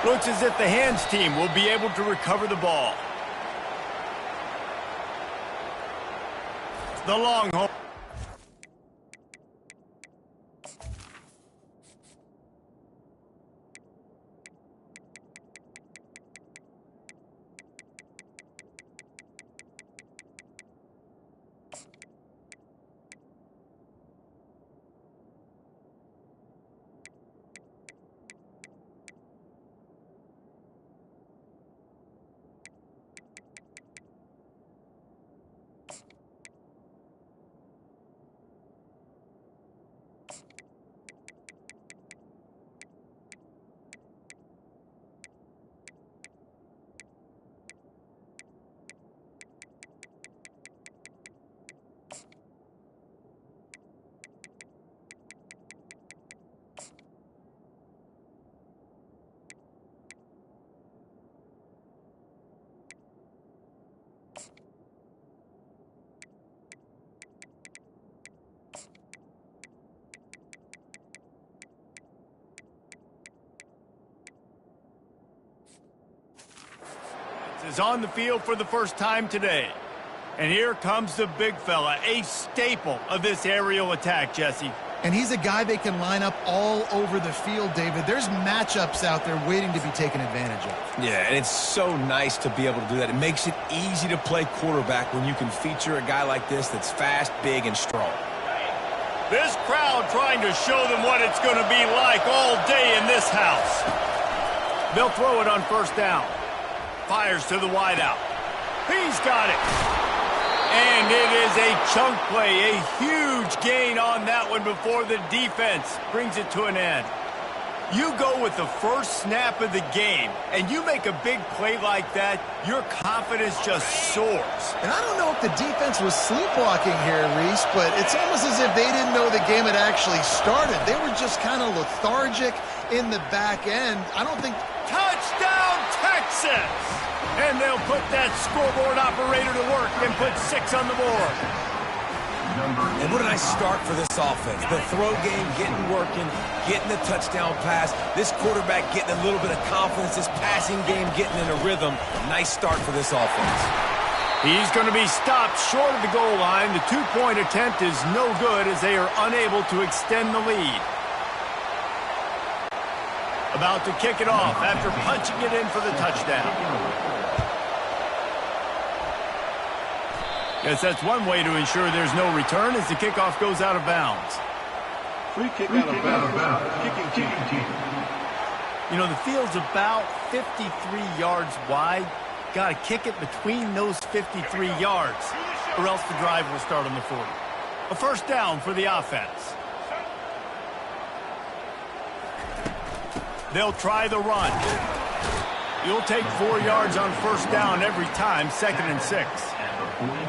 Looks as if the hands team will be able to recover the ball. The long hole. Is on the field for the first time today. And here comes the big fella, a staple of this aerial attack, Jesse. And he's a guy they can line up all over the field, David. There's matchups out there waiting to be taken advantage of. Yeah, and it's so nice to be able to do that. It makes it easy to play quarterback when you can feature a guy like this that's fast, big, and strong. This crowd trying to show them what it's going to be like all day in this house. They'll throw it on first down. Fires to the wideout. He's got it. And it is a chunk play, a huge gain on that one before the defense brings it to an end. You go with the first snap of the game, and you make a big play like that, your confidence just soars. And I don't know if the defense was sleepwalking here, Reese, but it's almost as if they didn't know the game had actually started. They were just kind of lethargic in the back end. I don't think... Touchdown, Texas! And they'll put that scoreboard operator to work and put 6 on the board. And what a nice start for this offense. The throw game getting working, getting the touchdown pass. This quarterback getting a little bit of confidence. This passing game getting in a rhythm. Nice start for this offense. He's going to be stopped short of the goal line. The 2-point attempt is no good as they are unable to extend the lead. About to kick it off after punching it in for the touchdown. Yes, that's one way to ensure there's no return as the kickoff goes out of bounds. Free kick out of bounds. Kicking team. You know, the field's about 53 yards wide. Got to kick it between those 53 yards, or else the drive will start on the 40. A first down for the offense. They'll try the run. You'll take 4 yards on first down every time, 2nd and 6.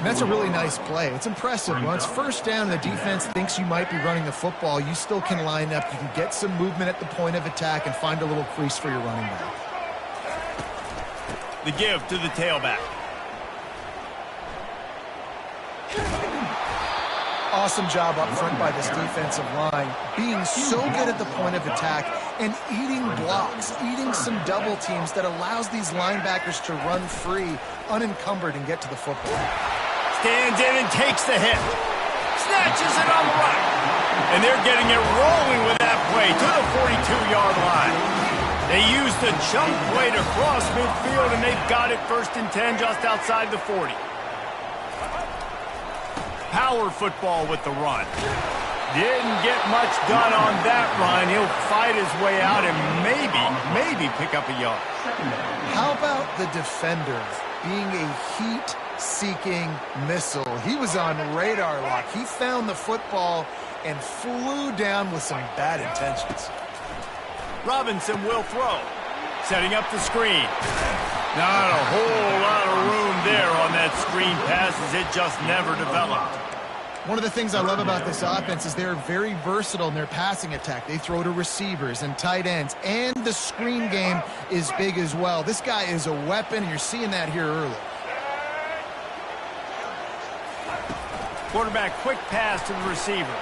That's a really nice play. It's impressive. Once first down, the defense thinks you might be running the football. You still can line up. You can get some movement at the point of attack and find a little crease for your running back. The give to the tailback. Awesome job up front by this defensive line, being so good at the point of attack and eating blocks, eating some double teams that allows these linebackers to run free, unencumbered, and get to the football. Stands in and takes the hit. Snatches it on the right. And they're getting it rolling with that play to the 42-yard line. They used the chunk play to cross midfield, and they've got it 1st and 10 just outside the 40. Power football with the run. Didn't get much done on that run. He'll fight his way out and maybe pick up a yard. How about the defender being a heat-seeking missile? He was on radar lock. He found the football and flew down with some bad intentions. Robinson will throw. Setting up the screen. Not a whole lot of room there on that screen pass as it just never developed. One of the things I love about this offense is they're very versatile in their passing attack. They throw to receivers and tight ends, and the screen game is big as well. This guy is a weapon, and you're seeing that here early. Quarterback quick pass to the receiver.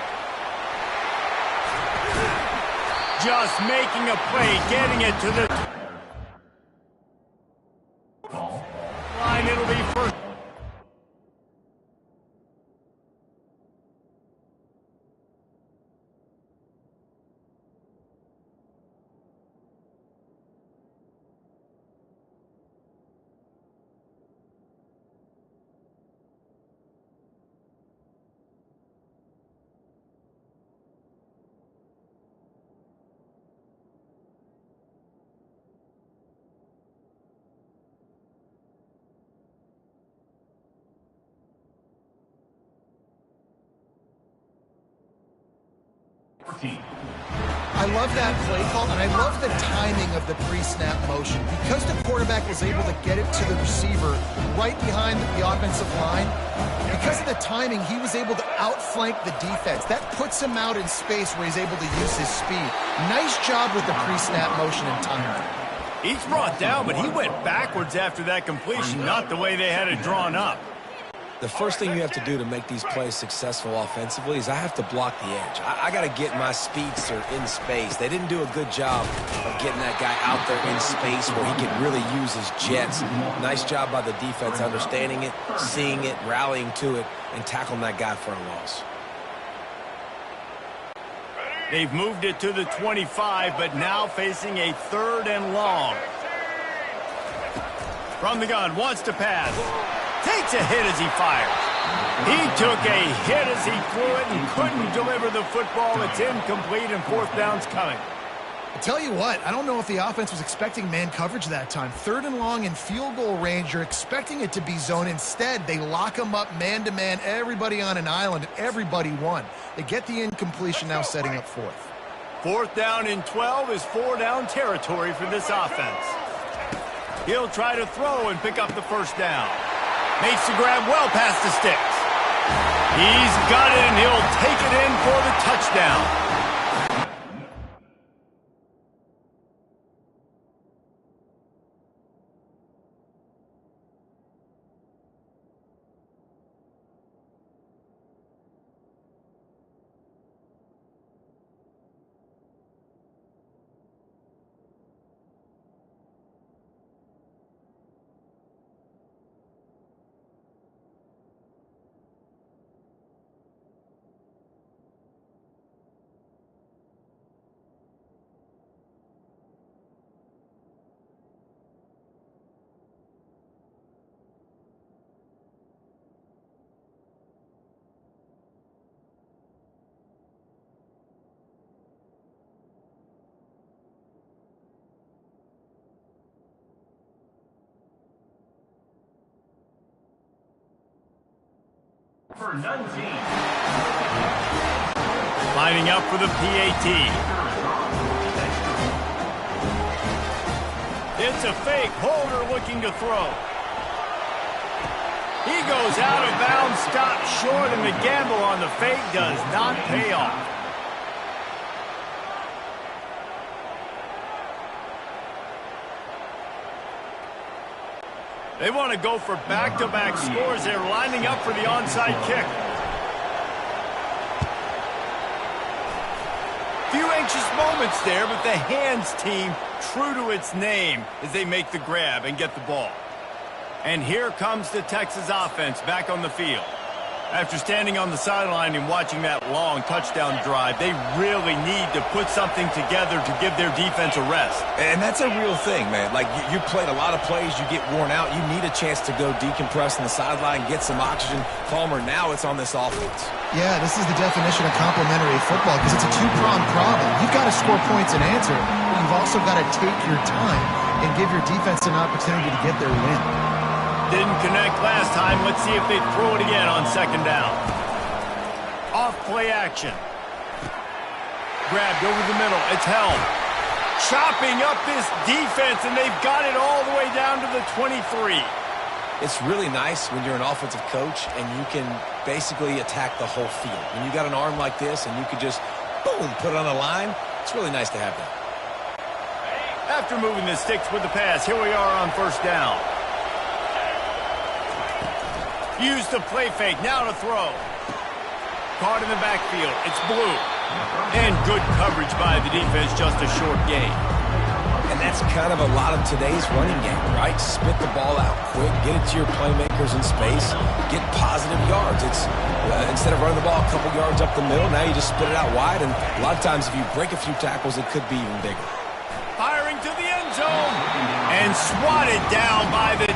Just making a play, getting it to the... I love that play call, and I love the timing of the pre-snap motion. Because the quarterback was able to get it to the receiver right behind the offensive line, because of the timing, he was able to outflank the defense. That puts him out in space where he's able to use his speed. Nice job with the pre-snap motion and timing. He's brought down, but he went backwards after that completion, not the way they had it drawn up. The first thing you have to do to make these plays successful offensively is I have to block the edge. I got to get my speedster in space. They didn't do a good job of getting that guy out there in space where he could really use his jets. Nice job by the defense understanding it, seeing it, rallying to it, and tackling that guy for a loss. They've moved it to the 25, but now facing a 3rd and long. From the gun, wants to pass. Takes a hit as he fires. He took a hit as he threw it and couldn't deliver the football. It's incomplete and 4th down's coming. I tell you what, I don't know if the offense was expecting man coverage that time. 3rd and long in field goal range, you're expecting it to be zone. Instead, they lock them up man-to-man, everybody on an island, and everybody won. They get the incompletion, now setting up 4th. 4th down and 12 is 4-down territory for this offense. He'll try to throw and pick up the 1st down. Makes the grab well past the sticks. He's got it, and he'll take it in for the touchdown. For 19. Lining up for the PAT. It's a fake. Holder looking to throw. He goes out of bounds, stopped short, and the gamble on the fake does not pay off. They want to go for back-to-back scores. They're lining up for the onside kick. Few anxious moments there, but the hands team true to its name as they make the grab and get the ball. And here comes the Texas offense back on the field. After standing on the sideline and watching that long touchdown drive, they really need to put something together to give their defense a rest. And that's a real thing, man. Like, you played a lot of plays, you get worn out, you need a chance to go decompress on the sideline, get some oxygen. Palmer, now it's on this offense. Yeah, this is the definition of complementary football because it's a two-pronged problem. You've got to score points and answer, but you've also got to take your time and give your defense an opportunity to get their win. Didn't connect last time. Let's see if they throw it again on 2nd down. Off play action. Grabbed over the middle. It's held. Chopping up this defense, and they've got it all the way down to the 23. It's really nice when you're an offensive coach and you can basically attack the whole field. When you got an arm like this and you could just, boom, put it on the line, it's really nice to have that. After moving the sticks with the pass, here we are on 1st down. Use the play fake, now to throw. Caught in the backfield, it's Blue. And good coverage by the defense, just a short gain. And that's kind of a lot of today's running game, right? Spit the ball out quick, get it to your playmakers in space, get positive yards. It's instead of running the ball a couple yards up the middle, now you just spit it out wide, and a lot of times if you break a few tackles, it could be even bigger. Firing to the end zone, and swatted down by the...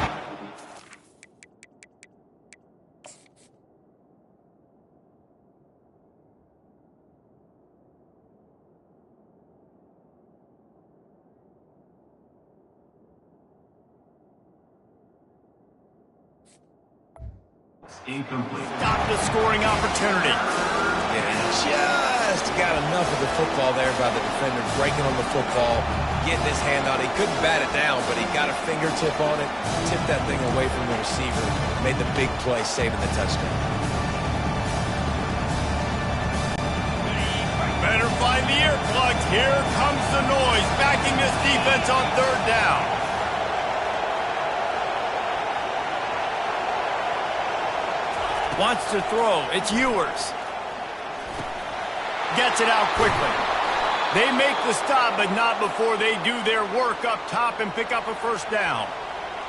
Incomplete. Stop the scoring opportunity. Yeah, just got enough of the football there by the defender, breaking on the football, getting his hand on it. He couldn't bat it down, but he got a fingertip on it, tipped that thing away from the receiver, made the big play, saving the touchdown. Better find the earplugs. Here comes the noise, backing this defense on third down. Wants to throw. It's Ewers. Gets it out quickly. They make the stop, but not before they do their work up top and pick up a first down.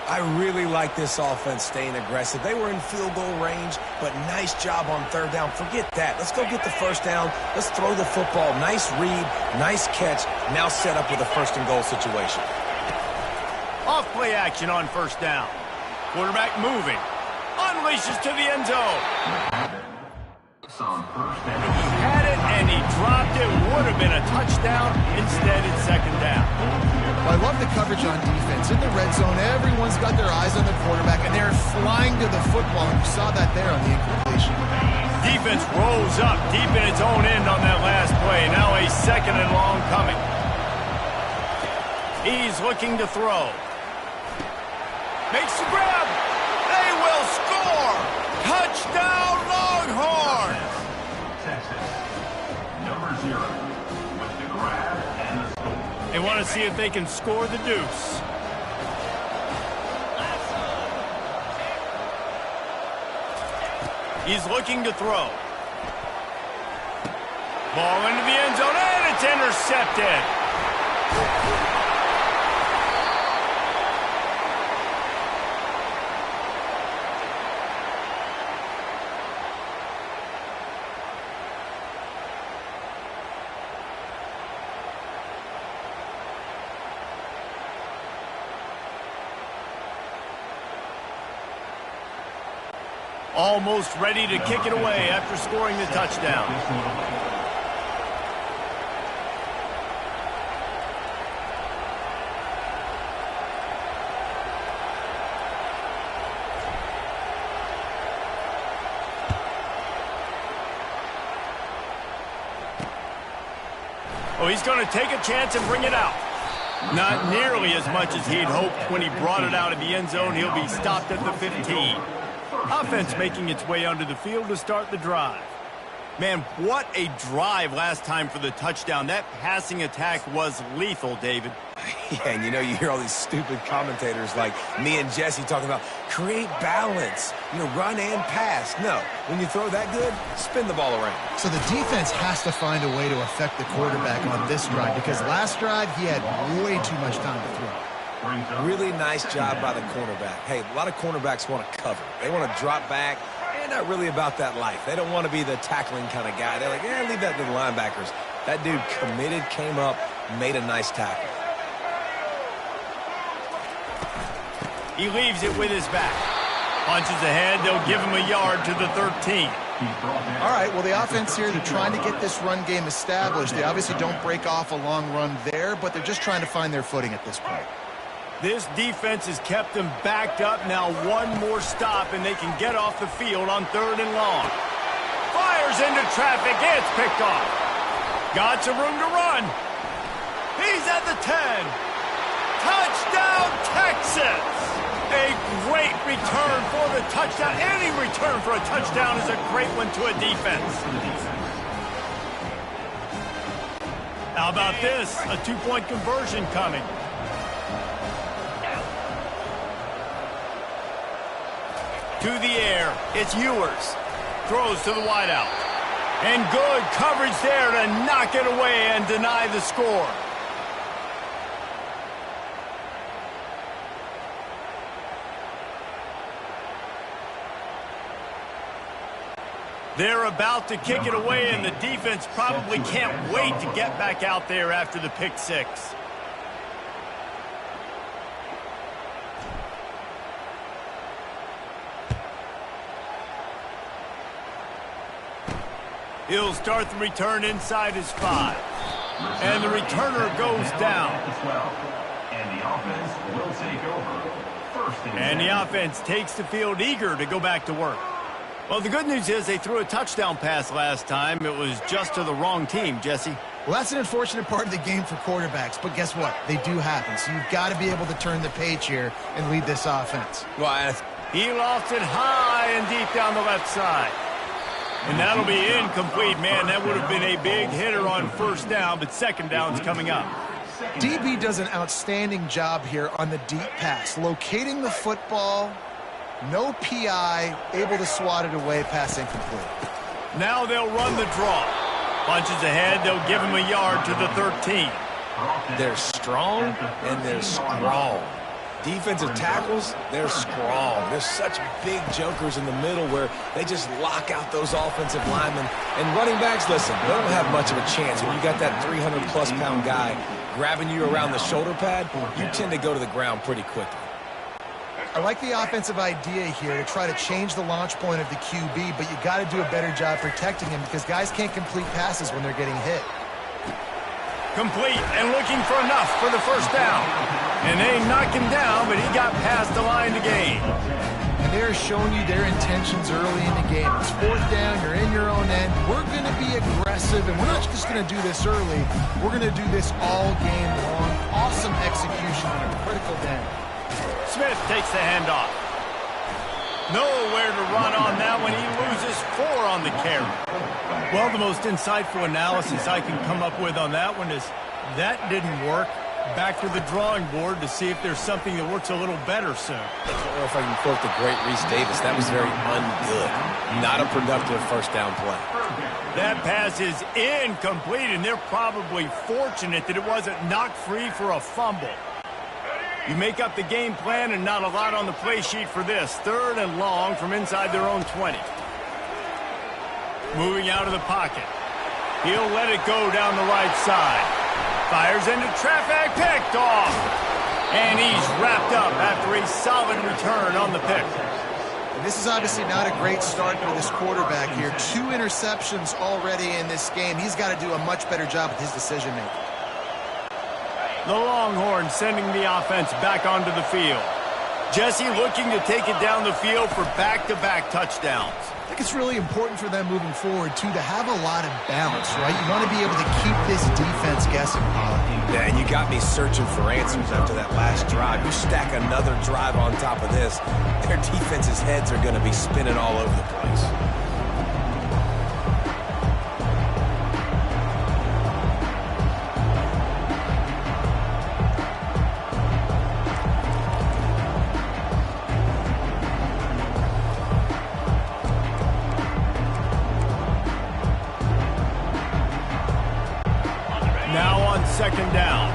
I really like this offense staying aggressive. They were in field goal range, but nice job on third down. Forget that. Let's go get the first down. Let's throw the football. Nice read, nice catch. Now set up with a first and goal situation. Off play action on first down. Quarterback moving. Unleashes to the end zone. He had it and he dropped it. Would have been a touchdown. Instead, it's second down. Well, I love the coverage on defense. In the red zone, everyone's got their eyes on the quarterback, and they're flying to the football, and you saw that there on the incompletion. Defense rolls up deep in its own end on that last play. Now a second and long coming. He's looking to throw. Makes the grab. They will score. Touchdown, Longhorns. Texas, number 0, with the grab and the score. They want to see if they can score the deuce. He's looking to throw. Ball into the end zone, and it's intercepted. Almost ready to kick it away after scoring the touchdown. Oh, he's going to take a chance and bring it out. Not nearly as much as he'd hoped when he brought it out of the end zone. He'll be stopped at the 15. Offense making its way onto the field to start the drive. Man, what a drive last time for the touchdown. That passing attack was lethal, David. Yeah, and you know, you hear all these stupid commentators like me and Jesse talking about create balance, run and pass. No, when you throw that good, spin the ball around. So the defense has to find a way to affect the quarterback on this drive, because last drive he had way too much time to throw. Really nice job by the cornerback. Hey, a lot of cornerbacks want to cover. They want to drop back. They're not really about that life. They don't want to be the tackling kind of guy. They're like, leave that to the linebackers. That dude committed, came up, made a nice tackle. He leaves it with his back. Punches ahead. They'll give him a yard to the 13. All right, well, the offense here, they're trying to get this run game established. They obviously don't break off a long run there, but they're just trying to find their footing at this point. This defense has kept them backed up. Now one more stop, and they can get off the field on third and long. Fires into traffic. It's picked off. Got some room to run. He's at the 10. Touchdown, Texas! A great return for the touchdown. Any return for a touchdown is a great one to a defense. How about this? A two-point conversion coming. To the air, it's Ewers. Throws to the wideout. And good coverage there to knock it away and deny the score. They're about to kick it away, and the defense probably can't wait to get back out there after the pick six. He'll start the return inside his 5. And the returner goes down. And the offense takes the field eager to go back to work. Well, the good news is they threw a touchdown pass last time. It was just to the wrong team, Jesse. Well, that's an unfortunate part of the game for quarterbacks, but guess what? They do happen, so you've got to be able to turn the page here and lead this offense. Well, he lost it high and deep down the left side. And that'll be incomplete, man. That would have been a big hitter on first down, but second down's coming up. DB does an outstanding job here on the deep pass, locating the football, no PI, able to swat it away, pass incomplete. Now they'll run the draw. Punches ahead, they'll give him a yard to the 13. They're strong and they're strong. Defensive tackles, they're strong. There's such big jokers in the middle where they just lock out those offensive linemen. And running backs, listen, they don't have much of a chance. When you got that 300-plus pound guy grabbing you around the shoulder pad, you tend to go to the ground pretty quickly. I like the offensive idea here to try to change the launch point of the QB, but you got to do a better job protecting him because guys can't complete passes when they're getting hit. Complete and looking for enough for the first down. And they knock him down, but he got past the line to gain. And they're showing you their intentions early in the game. It's fourth down, you're in your own end. We're going to be aggressive, and we're not just going to do this early. We're going to do this all game long. Awesome execution on a critical down. Smith takes the handoff. Nowhere to run on that one. He loses 4 on the carry. Well, the most insightful analysis I can come up with on that one is that didn't work. Back to the drawing board to see if there's something that works a little better soon. I don't know if I can quote the great Reese Davis. That was very ungood. Not a productive first down play. That pass is incomplete, and they're probably fortunate that it wasn't knocked free for a fumble. You make up the game plan and not a lot on the play sheet for this. 3rd and long from inside their own 20. Moving out of the pocket. He'll let it go down the right side. Fires into traffic, picked off. And he's wrapped up after a solid return on the pick. And this is obviously not a great start for this quarterback here. 2 interceptions already in this game. He's got to do a much better job with his decision-making. The Longhorns sending the offense back onto the field. Jesse looking to take it down the field for back-to-back touchdowns. I think it's really important for them moving forward, too, to have a lot of balance, right? You want to be able to keep this defense guessing, Paul. Yeah, and you got me searching for answers after that last drive. You stack another drive on top of this, their defense's heads are going to be spinning all over the place. Second down.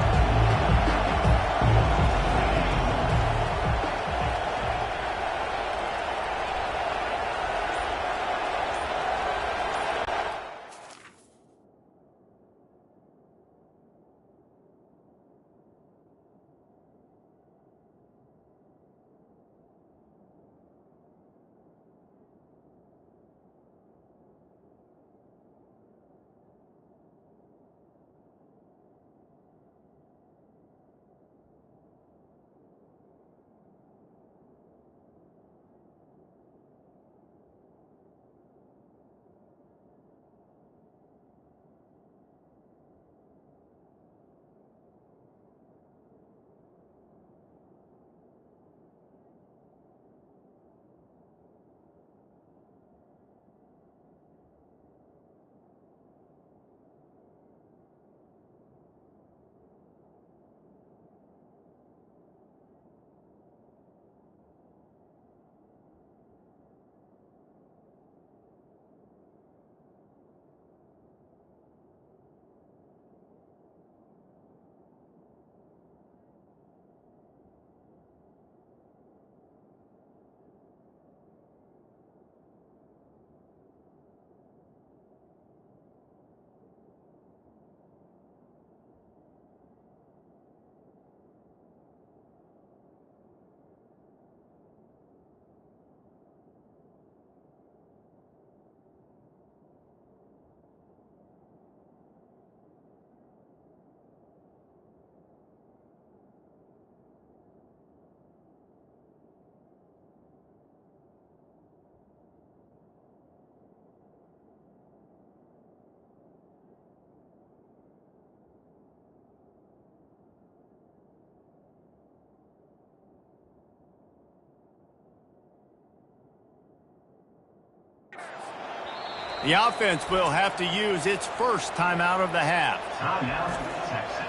The offense will have to use its first timeout of the half. Timeout, Texas.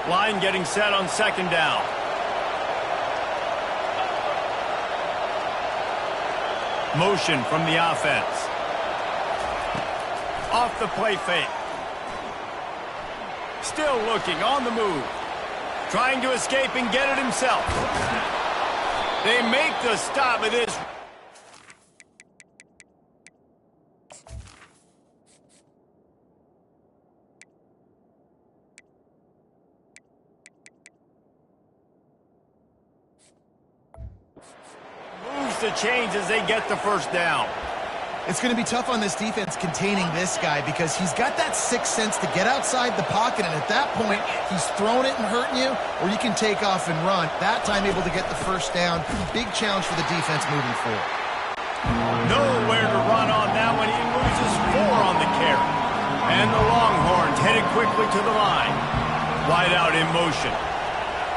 Line getting set on second down. Motion from the offense. Off the play fake. Still looking on the move. Trying to escape and get it himself. They make the stop with this. Moves to change as they get the first down. It's going to be tough on this defense containing this guy because he's got that sixth sense to get outside the pocket, and at that point, he's throwing it and hurting you, or you can take off and run. That time able to get the first down. Big challenge for the defense moving forward. Nowhere to run on that one. He loses 4 on the carry. And the Longhorns headed quickly to the line. Wide out in motion.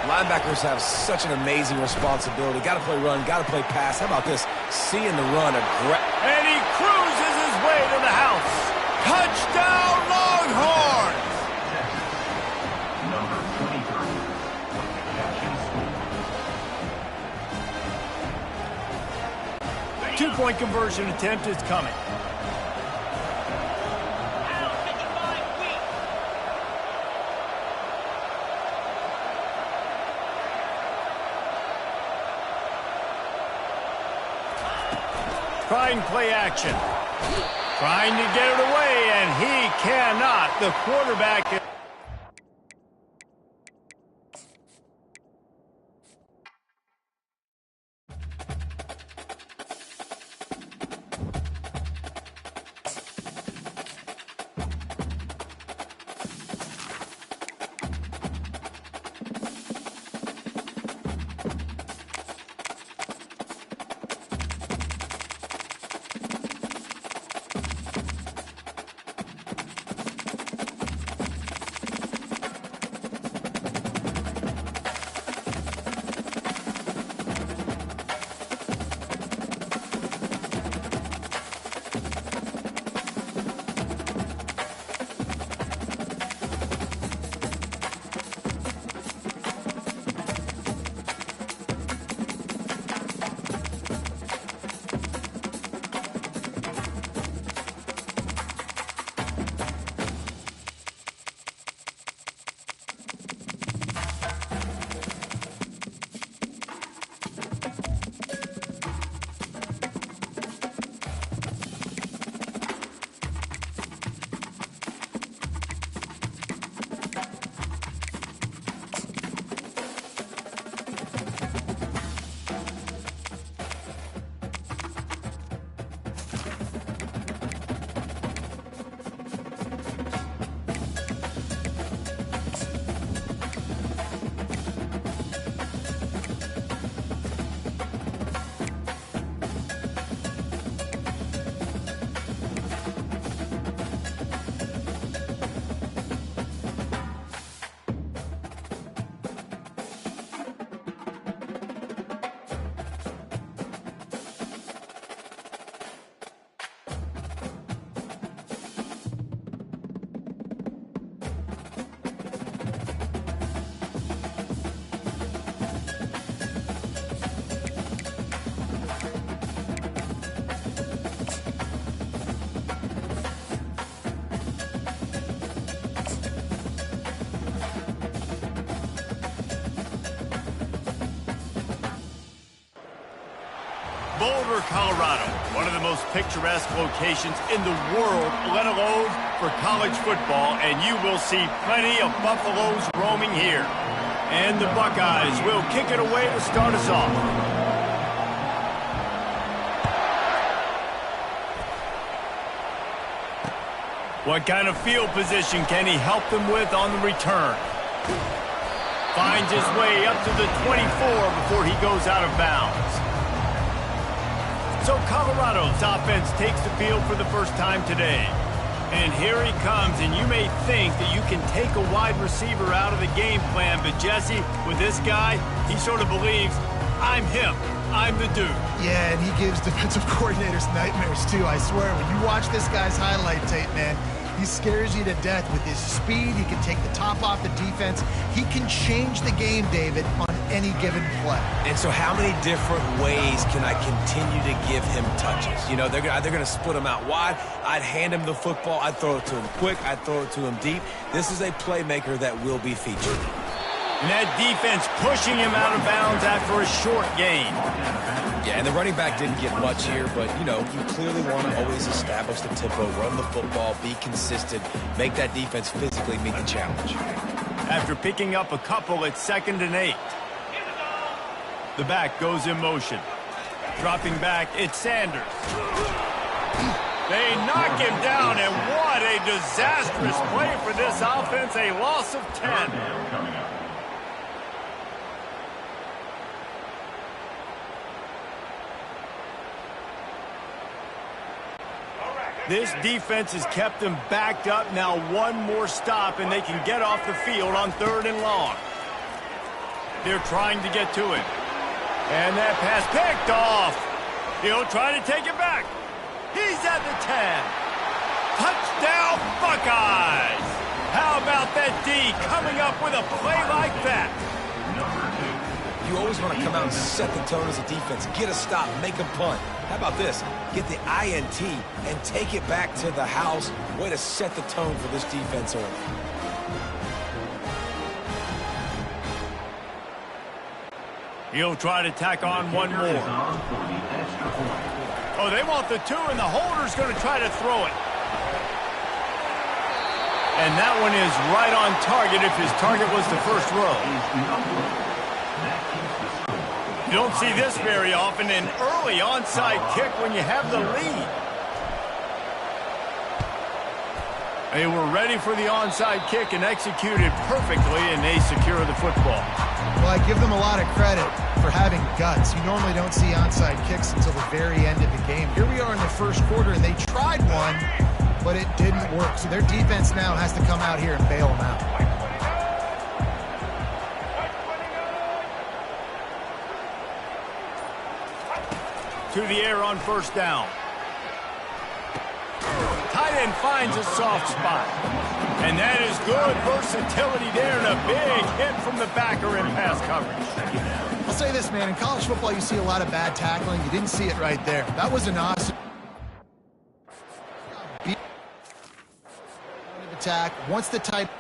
Linebackers have such an amazing responsibility. Got to play run, got to play pass. How about this? Seeing the run. And he cruises his way to the house. Touchdown, Longhorns! Number 23 with the catches. 2-point conversion attempt is coming. Trying play action. Trying to get it away, and he cannot. The quarterback... Boulder, Colorado, one of the most picturesque locations in the world, let alone for college football, and you will see plenty of Buffaloes roaming here. And the Buckeyes will kick it away to start us off. What kind of field position can he help them with on the return? Finds his way up to the 24 before he goes out of bounds. So Colorado's offense takes the field for the first time today. And here he comes, and you may think that you can take a wide receiver out of the game plan, but Jesse, with this guy, he sort of believes, I'm him. I'm the dude. Yeah, and he gives defensive coordinators nightmares, too. I swear, when you watch this guy's highlight tape, man, he scares you to death with his speed. He can take the top off the defense. He can change the game, David, on any given play. And so how many different ways can I continue to give him touches? You know, they're either going to split him out wide. I'd hand him the football. I'd throw it to him quick. I'd throw it to him deep. This is a playmaker that will be featured. And that defense pushing him out of bounds after a short gain. Yeah, and the running back didn't get much here, but, you know, you clearly want to always establish the tempo, run the football, be consistent, make that defense physically meet the challenge. After picking up a couple at 2nd and 8. The back goes in motion. Dropping back, it's Sanders. They knock him down, and what a disastrous play for this offense. A loss of 10. This defense has kept them backed up. Now one more stop, and they can get off the field on 3rd and long. They're trying to get to it. And that pass picked off. He'll try to take it back. He's at the 10. Touchdown, Buckeyes! How about that D coming up with a play like that? You always want to come out and set the tone as a defense. Get a stop, make a punt. How about this? Get the INT and take it back to the house. Way to set the tone for this defense early. He'll try to tack on one more. Oh, they want the 2, and the holder's going to try to throw it. And that one is right on target if his target was the first row. You don't see this very often, an early onside kick when you have the lead. They were ready for the onside kick and executed perfectly, and they secure the football. Well, I give them a lot of credit for having guts. You normally don't see onside kicks until the very end of the game. Here we are in the first quarter, and they tried one, but it didn't work. So their defense now has to come out here and bail them out. To the air on 1st down. Tight end finds a soft spot. And that is good versatility there, and a big hit from the backer in pass coverage. I'll say this, man. In college football, you see a lot of bad tackling. You didn't see it right there. That was an awesome attack. Once the tight...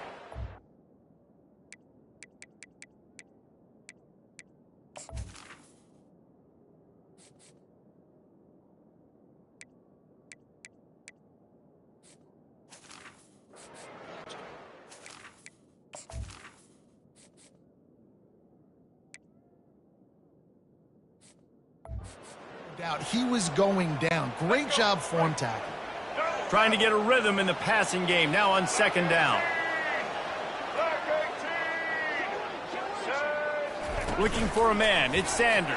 He was going down. Great job form tackle. Trying to get a rhythm in the passing game. Now on 2nd down. Looking for a man. It's Sanders.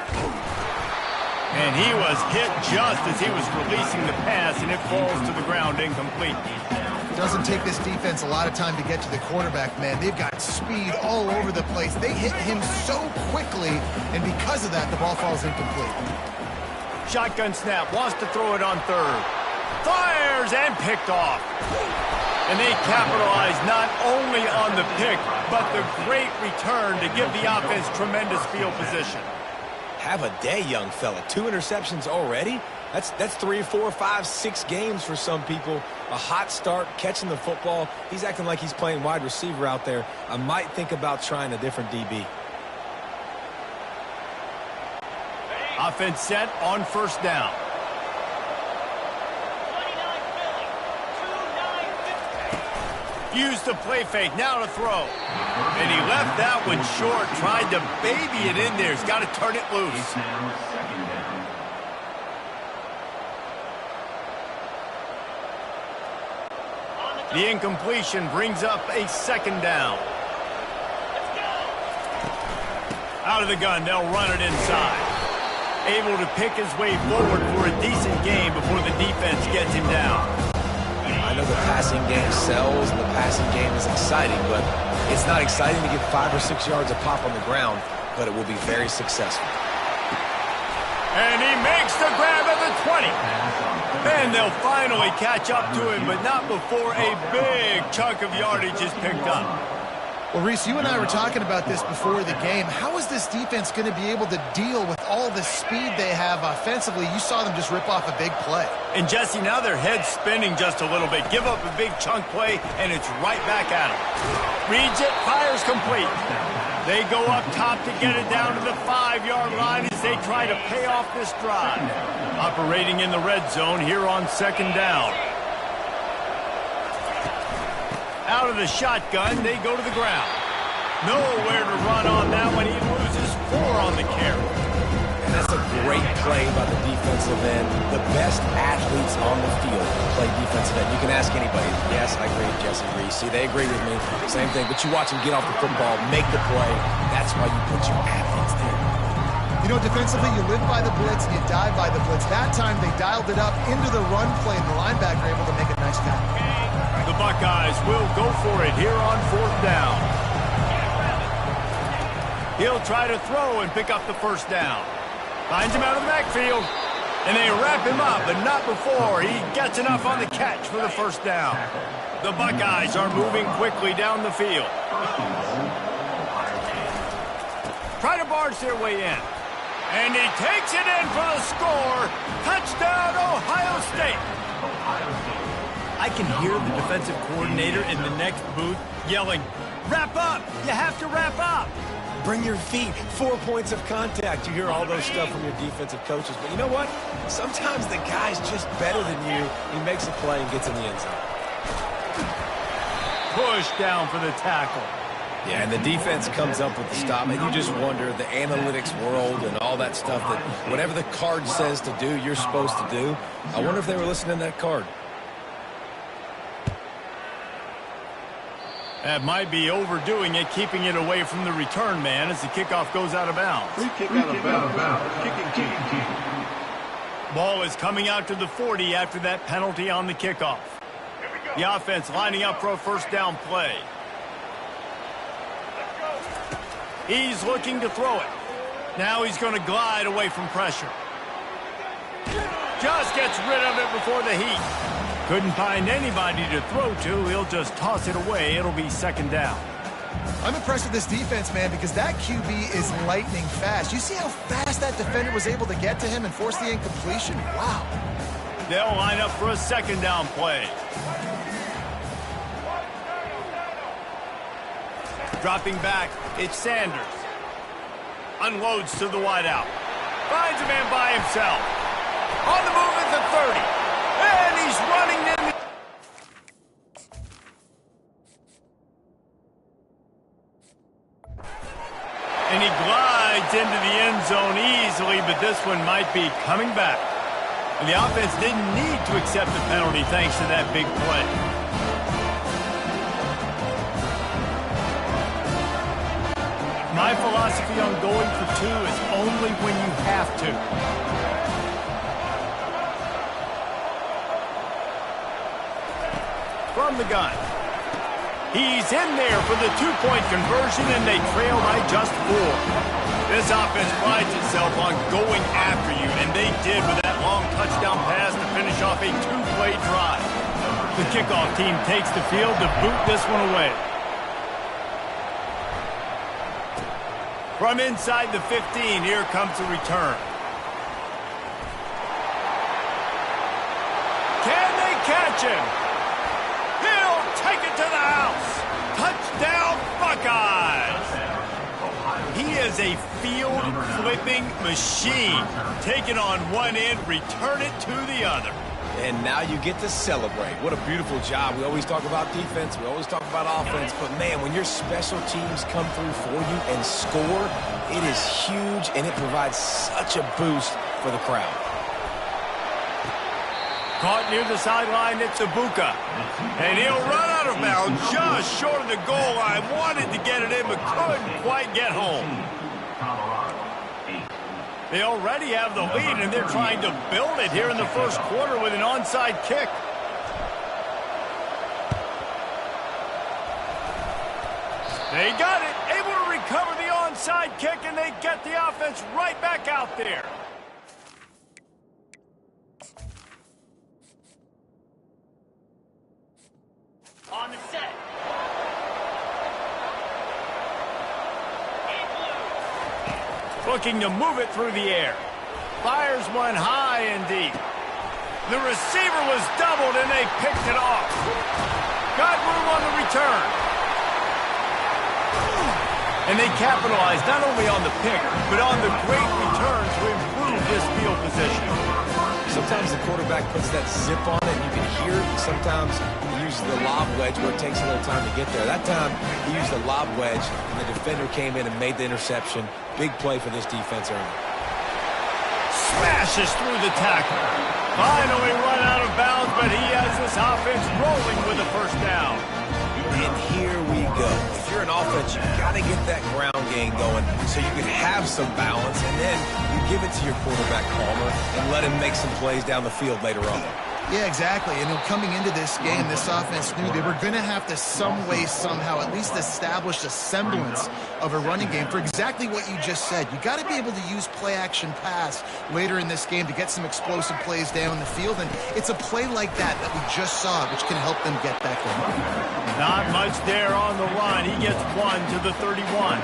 And he was hit just as he was releasing the pass, and it falls to the ground incomplete. It doesn't take this defense a lot of time to get to the quarterback, man. They've got speed all over the place. They hit him so quickly, and because of that, the ball falls incomplete. Shotgun snap, wants to throw it on 3rd. Fires and picked off. And they capitalize not only on the pick, but the great return to give the offense tremendous field position. Have a day, young fella. 2 interceptions already? That's 3, 4, 5, 6 games for some people. A hot start, catching the football. He's acting like he's playing wide receiver out there. I might think about trying a different DB. Offense set on 1st down. Used the play fake, now to throw. And he left that one short, tried to baby it in there. He's got to turn it loose. The incompletion brings up a 2nd down. Out of the gun, they'll run it inside. Able to pick his way forward for a decent game before the defense gets him down. I know the passing game sells and the passing game is exciting, but it's not exciting to get 5 or 6 yards of pop on the ground, but it will be very successful. And he makes the grab at the 20. And they'll finally catch up to him, but not before a big chunk of yardage is picked up. Well, Reese, you and I were talking about this before the game. How is this defense going to be able to deal with all the speed they have offensively? You saw them just rip off a big play. And, Jesse, now their head's spinning just a little bit. Give up a big chunk play, and it's right back at them. Reads it, fires complete. They go up top to get it down to the 5-yard line as they try to pay off this drive. Operating in the red zone here on 2nd down. Out of the shotgun, they go to the ground. Nowhere to run on that one. He loses 4 on the carry. And that's a great play by the defensive end. The best athletes on the field play defensive end. You can ask anybody. Yes, I agree with Jesse Reese. See, they agree with me. Same thing. But you watch them get off the football, make the play. That's why you put your athletes there. You know, defensively, you live by the blitz and you die by the blitz. That time, they dialed it up into the run play, and the linebacker able to make a nice tackle. The Buckeyes will go for it here on 4th down. He'll try to throw and pick up the 1st down. Finds him out of the backfield. And they wrap him up, but not before he gets enough on the catch for the 1st down. The Buckeyes are moving quickly down the field. Try to barge their way in. And he takes it in for the score. Touchdown, Ohio State. I can hear the defensive coordinator in the next booth yelling, "Wrap up! You have to wrap up!" Bring your feet. 4 points of contact. You hear all those stuff from your defensive coaches. But you know what? Sometimes the guy's just better than you. He makes a play and gets in the end zone. Push down for the tackle. Yeah, and the defense comes up with the stop, and you just wonder, the analytics world and all that stuff, that whatever the card says to do, you're supposed to do. I wonder if they were listening to that card. That might be overdoing it, keeping it away from the return man as the kickoff goes out of bounds. Free kick out of bounds. Kicking team. Ball is coming out to the 40 after that penalty on the kickoff. The offense lining up for a 1st down play. He's looking to throw it. Now he's going to glide away from pressure. Just gets rid of it before the heat. Couldn't find anybody to throw to. He'll just toss it away. It'll be 2nd down. I'm impressed with this defense, man, because that QB is lightning fast. You see how fast that defender was able to get to him and force the incompletion? Wow. They'll line up for a 2nd down play. Dropping back, it's Sanders. Unloads to the wideout. Finds a man by himself. On the move at the 30. And he's running in. And he glides into the end zone easily, but this one might be coming back. And the offense didn't need to accept the penalty thanks to that big play. My philosophy on going for 2 is only when you have to. From the gun. He's in there for the 2-point conversion, and they trail by just 4. This offense prides itself on going after you, and they did with that long touchdown pass to finish off a 2-play drive. The kickoff team takes the field to boot this one away. From inside the 15, here comes the return. Can they catch him? He'll take it to the house. Touchdown, Buckeyes. He is a field-flipping machine. Take it on one end, return it to the other. And now you get to celebrate. What a beautiful job. We always talk about defense. We always talk about offense. But, man, when your special teams come through for you and score, it is huge, and it provides such a boost for the crowd. Caught near the sideline, it's Ibuka. And he'll run out of bounds just short of the goal line. Wanted to get it in, but couldn't quite get home. They already have the lead, and they're trying to build it here in the first quarter with an onside kick. They got it, able to recover the onside kick, and they get the offense right back out there. On the set. Looking to move it through the air. Fires one high and deep. The receiver was doubled, and they picked it off. Got room on the return. And they capitalized not only on the pick, but on the great return to improve this field position. Sometimes the quarterback puts that zip on it, and you can hear it. Sometimes he uses the lob wedge where it takes a little time to get there. That time, he used the lob wedge, and the defender came in and made the interception. Big play for this defense early. Smashes through the tackle. Finally run out of bounds, but he has this offense rolling with a first down. And here we go. If you're an offense, you've got to get that ground game going so you can have some balance, and then you give it to your quarterback Palmer and let him make some plays down the field later on. Yeah, exactly. And coming into this game, this offense knew they were going to have to some way, somehow, at least establish a semblance of a running game for exactly what you just said. You got to be able to use play-action pass later in this game to get some explosive plays down the field. And it's a play like that we just saw, which can help them get back going. Not much there on the line. He gets one to the 31.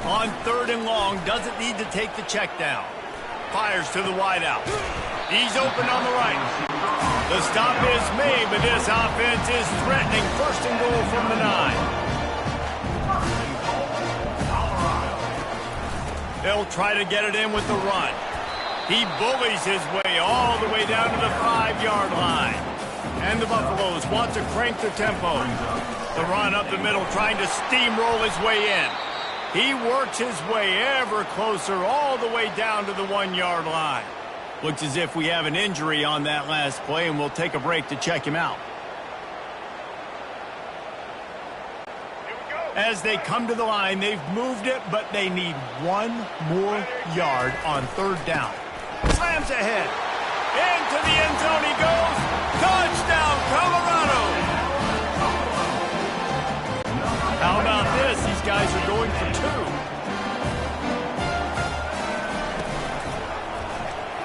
On 3rd and long, doesn't need to take the check down. Fires to the wideout. He's open on the right. The stop is made, but this offense is threatening 1st and goal from the 9. They'll try to get it in with the run. He bullies his way all the way down to the 5-yard line. And the Buffaloes want to crank the tempo. The run up the middle, trying to steamroll his way in. He works his way ever closer all the way down to the 1-yard line. Looks as if we have an injury on that last play, and we'll take a break to check him out. As they come to the line, they've moved it, but they need one more yard on 3rd down. Slams ahead. Into the end zone he goes. Touchdown, Colorado! How about this? These guys are going for 2.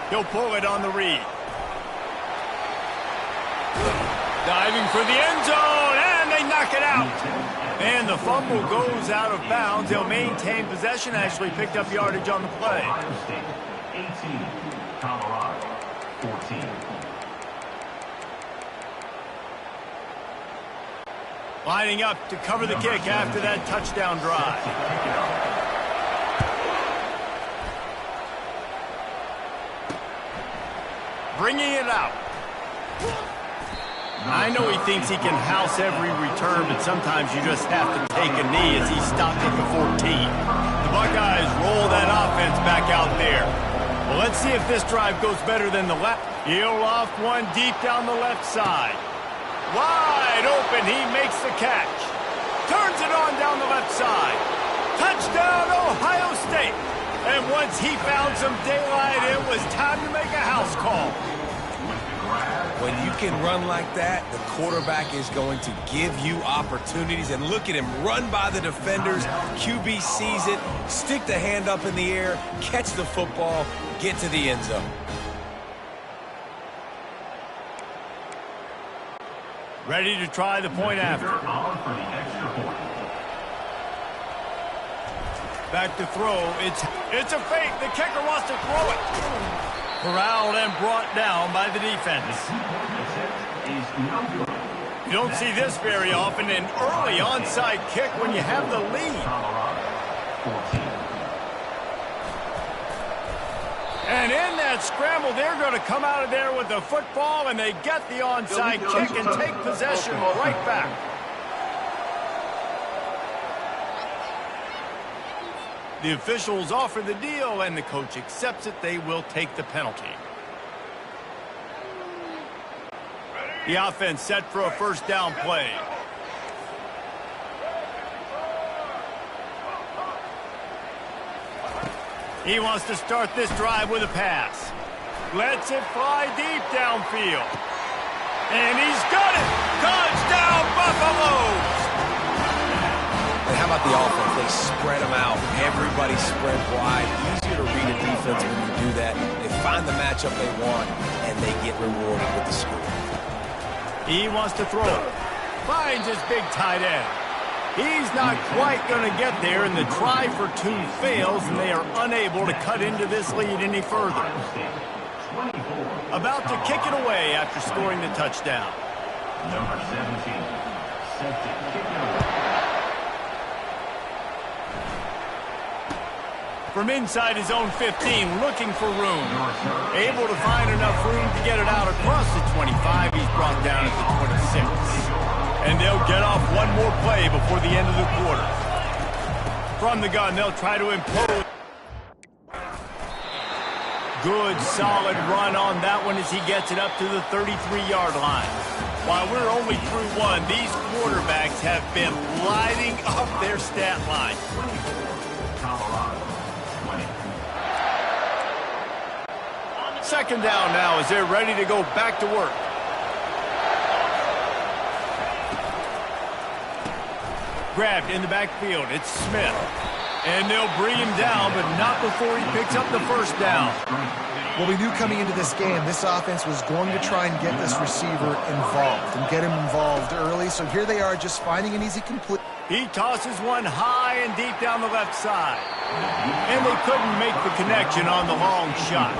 He'll pull it on the read. Diving for the end zone, and they knock it out. And the fumble goes out of bounds. They'll maintain possession, actually picked up yardage on the play. 18, Colorado 14. Lining up to cover the kick after that touchdown drive. Bringing it out. I know he thinks he can house every return, but sometimes you just have to take a knee as he stopped at the 14. The Buckeyes roll that offense back out there. Well, let's see if this drive goes better than the left. He'll off one deep down the left side. Wide open, he makes the catch. Turns it on down the left side. Touchdown, Ohio State. And once he found some daylight, it was time to make a house call. When you can run like that, the quarterback is going to give you opportunities. And look at him run by the defenders. QB sees it, stick the hand up in the air, catch the football, get to the end zone. Ready to try the point after. Back to throw. It's a fake. The kicker wants to throw it. Corralled and brought down by the defense. You don't see this very often, an early onside kick when you have the lead. And in that scramble, they're going to come out of there with the football, and they get the onside kick and take possession right back. The officials offer the deal, and the coach accepts it. They will take the penalty. The offense set for a 1st down play. He wants to start this drive with a pass. Lets it fly deep downfield. And he's got it! Touchdown, buffaloes. And how about the offense? They spread them out. Everybody spread wide. Easier to read a defense when you do that. They find the matchup they want, and they get rewarded with the score. He wants to throw it. Finds his big tight end. He's not quite going to get there, and the try for two fails, and they are unable to cut into this lead any further. About to kick it away after scoring the touchdown. Number 17, set to kick it away. From inside his own 15, looking for room. Able to find enough room to get it out across the 25. He's brought down at the 26. And they'll get off one more play before the end of the quarter. From the gun, they'll try to impose. Good, solid run on that one as he gets it up to the 33-yard line. While we're only through one, these quarterbacks have been lighting up their stat line. Second down now as they're ready to go back to work. Grabbed in the backfield. It's Smith. And they'll bring him down, but not before he picks up the first down. Well, we knew coming into this game, this offense was going to try and get this receiver involved and get him involved early. So here they are just finding an easy complete. He tosses one high and deep down the left side. And they couldn't make the connection on the long shot.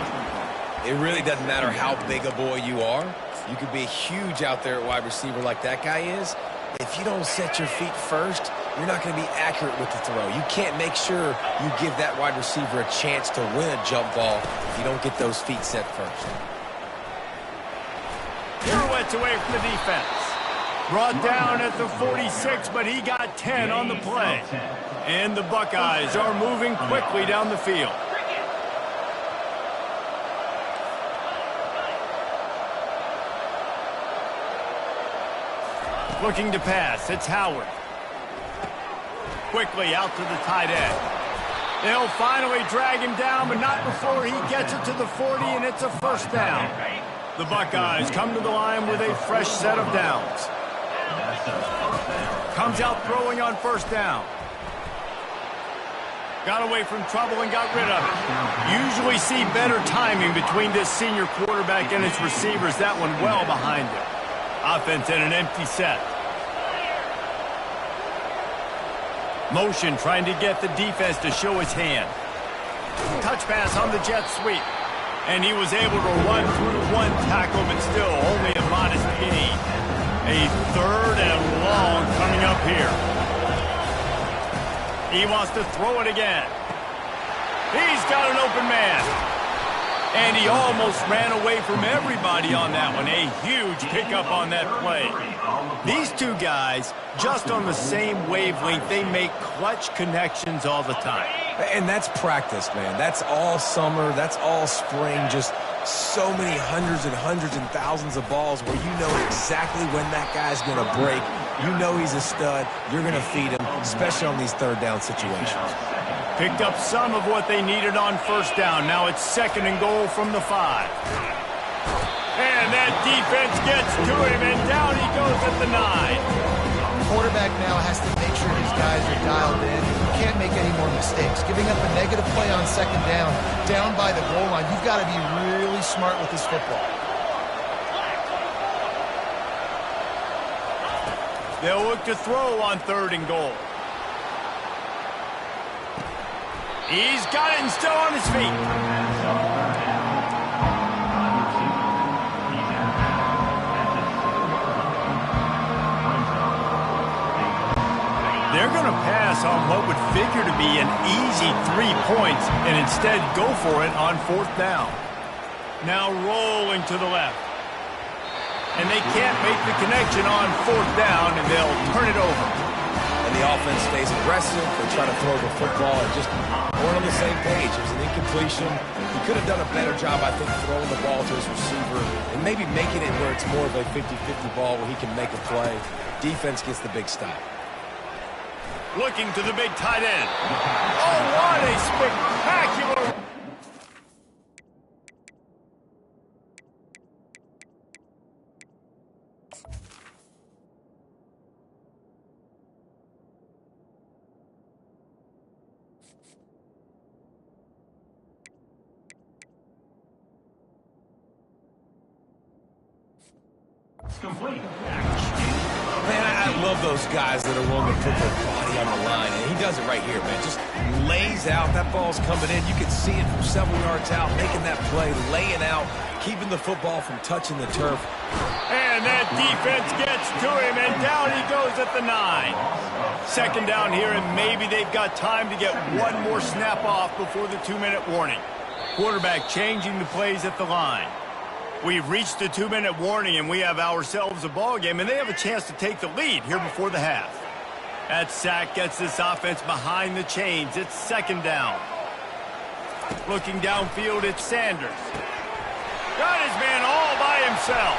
It really doesn't matter how big a boy you are. You could be huge out there at wide receiver like that guy is. If you don't set your feet first, you're not going to be accurate with the throw. You can't make sure you give that wide receiver a chance to win a jump ball if you don't get those feet set first. Pirouettes away from the defense. Brought down at the 46, but he got 10 on the play. And the Buckeyes are moving quickly down the field. Looking to pass, it's Howard. Quickly out to the tight end. They'll finally drag him down, but not before he gets it to the 40, and it's a first down. The Buckeyes come to the line with a fresh set of downs. Comes out throwing on first down. Got away from trouble and got rid of it. Usually see better timing between this senior quarterback and his receivers. That one well behind him. Offense in an empty set. Motion trying to get the defense to show his hand. Touch pass on the jet sweep. And he was able to run through one tackle, but still only a modest gain. A third and long coming up here. He wants to throw it again. He's got an open man. And he almost ran away from everybody on that one. A huge pickup on that play. These two guys, just on the same wavelength, they make clutch connections all the time. And that's practice, man. That's all summer. That's all spring. Just so many hundreds and thousands of balls where you know exactly when that guy's going to break. You know he's a stud. You're going to feed him, especially on these third down situations. Picked up some of what they needed on first down. Now it's second and goal from the 5. And that defense gets to him, and down he goes at the 9. Quarterback now has to make sure his guys are dialed in. You can't make any more mistakes. Giving up a negative play on second down by the goal line, you've got to be really smart with this football. They'll look to throw on third and goal. He's got it and still on his feet. They're going to pass on what would figure to be an easy 3 points and instead go for it on fourth down. Now rolling to the left. And they can't make the connection on fourth down, and they'll turn it over. And the offense stays aggressive. They try to throw the football and just weren't on the same page. It was an incompletion. He could have done a better job, I think, throwing the ball to his receiver and maybe making it where it's more of a 50-50 ball where he can make a play. Defense gets the big stop. Looking to the big tight end. Oh, what a spectacular... It's complete. Man, I love those guys that are willing to put their body on the line, and he does it right here, man. Just lays out. That ball's coming in. You can see it from several yards out, making that play, laying out, keeping the football from touching the turf. And that defense gets to him, and down he goes at the 9. Second down here, and maybe they've got time to get one more snap off before the 2-minute warning. Quarterback changing the plays at the line. We've reached the 2-minute warning, and we have ourselves a ball game, and they have a chance to take the lead here before the half. That sack gets this offense behind the chains. It's second down. Looking downfield, it's Sanders. Got his man all by himself.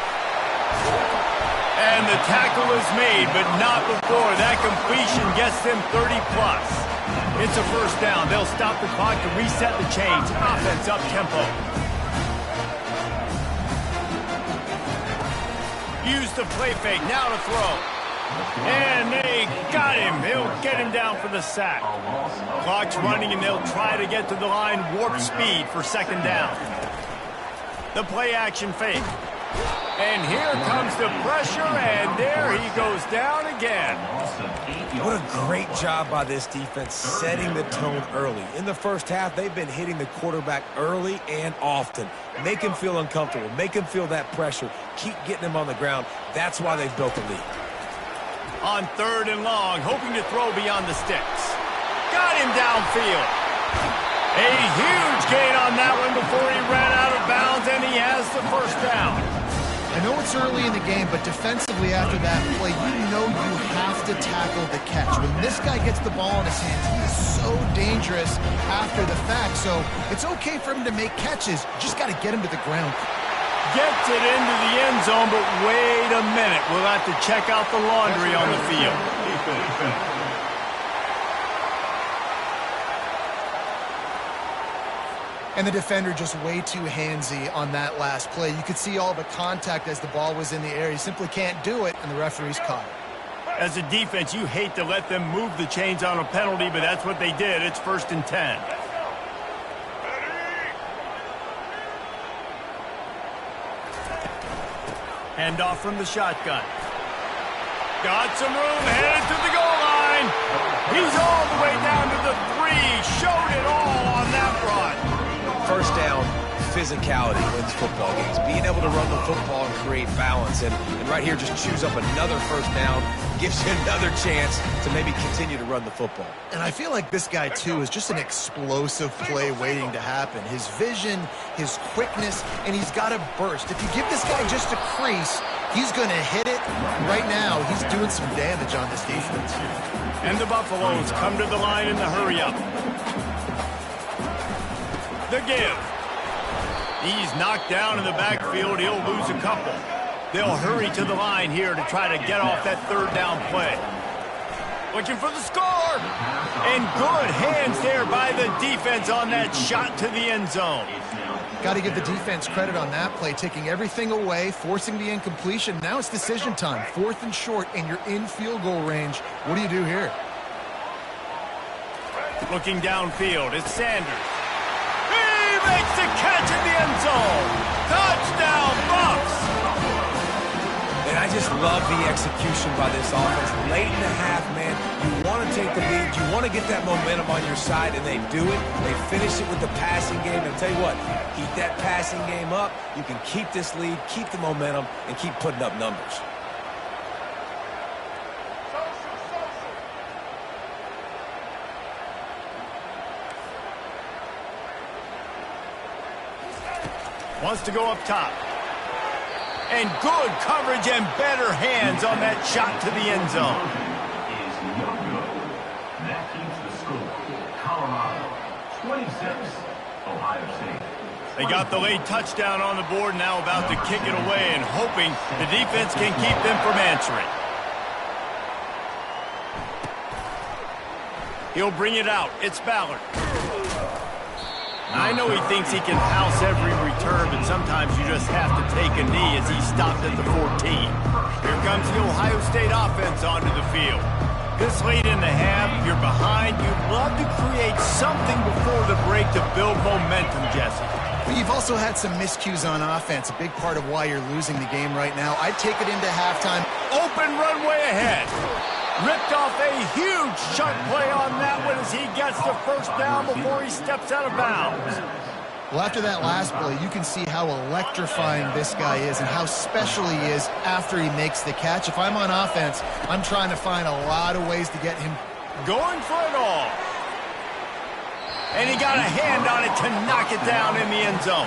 And the tackle is made, but not before. That completion gets them 30-plus. It's a first down. They'll stop the clock to reset the chains. Offense up-tempo. Use the play fake, now to throw. And they got him. He'll get him down for the sack. Clock's running, and they'll try to get to the line warp speed for second down. The play action fake. And here comes the pressure, and there he goes down again. What a great job by this defense setting the tone early. In the first half, they've been hitting the quarterback early and often. Make him feel uncomfortable. Make him feel that pressure. Keep getting him on the ground. That's why they've built the lead. On third and long, hoping to throw beyond the sticks. Got him downfield. A huge gain on that one before he ran out of bounds, and he has the first down. I know it's early in the game, but defensively after that play, you know you have to tackle the catch. When this guy gets the ball in his hands, he is so dangerous after the fact. So it's okay for him to make catches. Just got to get him to the ground. Gets it into the end zone, but wait a minute. We'll have to check out the laundry on the field. And the defender just way too handsy on that last play. You could see all the contact as the ball was in the air. He simply can't do it, and the referee's caught it. As a defense, you hate to let them move the chains on a penalty, but that's what they did. It's 1st and 10. Handoff from the shotgun. Got some room, headed to the goal line. He's all the way down to the 3. Showed it all on that run. First down, physicality wins football games. Being able to run the football and create balance. And right here, just choose up another first down. Gives you another chance to maybe continue to run the football. And I feel like this guy, too, is just an explosive play waiting to happen. His vision, his quickness, and he's got a burst. If you give this guy just a crease, he's going to hit it. Right now, he's doing some damage on this defense. And the Buffaloes come to the line in the hurry-up. The give. He's knocked down in the backfield. He'll lose a couple. They'll hurry to the line here to try to get off that third down play. Looking for the score. And good hands there by the defense on that shot to the end zone. Got to give the defense credit on that play, taking everything away, forcing the incompletion. Now it's decision time. 4th and short, and you're in field goal range. What do you do here? Looking downfield, it's Sanders. He makes the catch in the end zone. Touchdown, Bucs! And I just love the execution by this offense. Late in the half, man, you want to take the lead. You want to get that momentum on your side, and they do it. They finish it with the passing game. And I'll tell you what, keep that passing game up. You can keep this lead, keep the momentum, and keep putting up numbers. Wants to go up top. And good coverage and better hands on that shot to the end zone. Is no good. That keeps the score. Colorado 26, Ohio State. They got the late touchdown on the board, now about to kick it away and hoping the defense can keep them from answering. He'll bring it out. It's Ballard. I know he thinks he can house every return, but sometimes you just have to take a knee as he stopped at the 14. Here comes the Ohio State offense onto the field. This late in the half, you're behind. You'd love to create something before the break to build momentum, Jesse. But you've also had some miscues on offense, a big part of why you're losing the game right now. I'd take it into halftime. Open runway ahead. Ripped off a huge chunk play on that one as he gets the first down before he steps out of bounds. Well, after that last play, you can see how electrifying this guy is and how special he is after he makes the catch. If I'm on offense, I'm trying to find a lot of ways to get him going for it all. And he got a hand on it to knock it down in the end zone.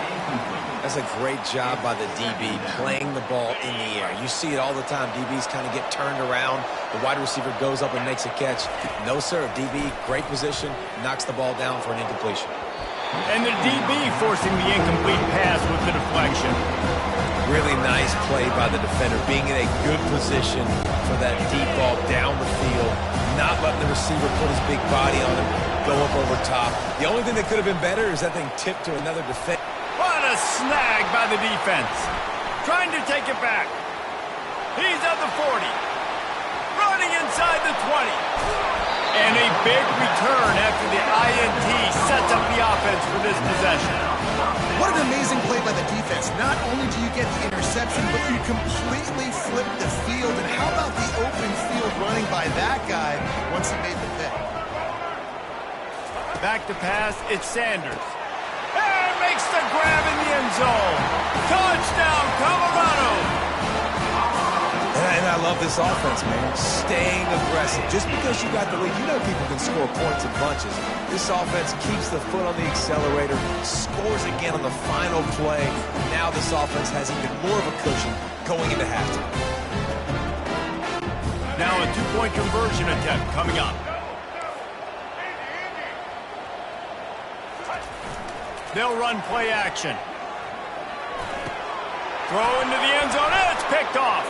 That's a great job by the DB, playing the ball in the air. You see it all the time. DBs kind of get turned around. The wide receiver goes up and makes a catch. No, sir. DB, great position, knocks the ball down for an incompletion. And the DB forcing the incomplete pass with the deflection. Really nice play by the defender, being in a good position for that deep ball down the field, not letting the receiver put his big body on him, go up over top. The only thing that could have been better is that thing tipped to another defender. What a snag by the defense. Trying to take it back. He's at the 40. Running inside the 20. And a big return after the INT sets up the offense for this possession. What an amazing play by the defense. Not only do you get the interception, but you completely flip the field. And how about the open field running by that guy once he made the pick? Back to pass, it's Sanders. And makes the grab in the end zone. Touchdown, Colorado. And I love this offense, man. Staying aggressive. Just because you got the lead, you know people can score points in bunches. This offense keeps the foot on the accelerator, scores again on the final play. Now this offense has even more of a cushion going into halftime. Now a two-point conversion attempt coming up. They'll run play action. Throw into the end zone, and it's picked off.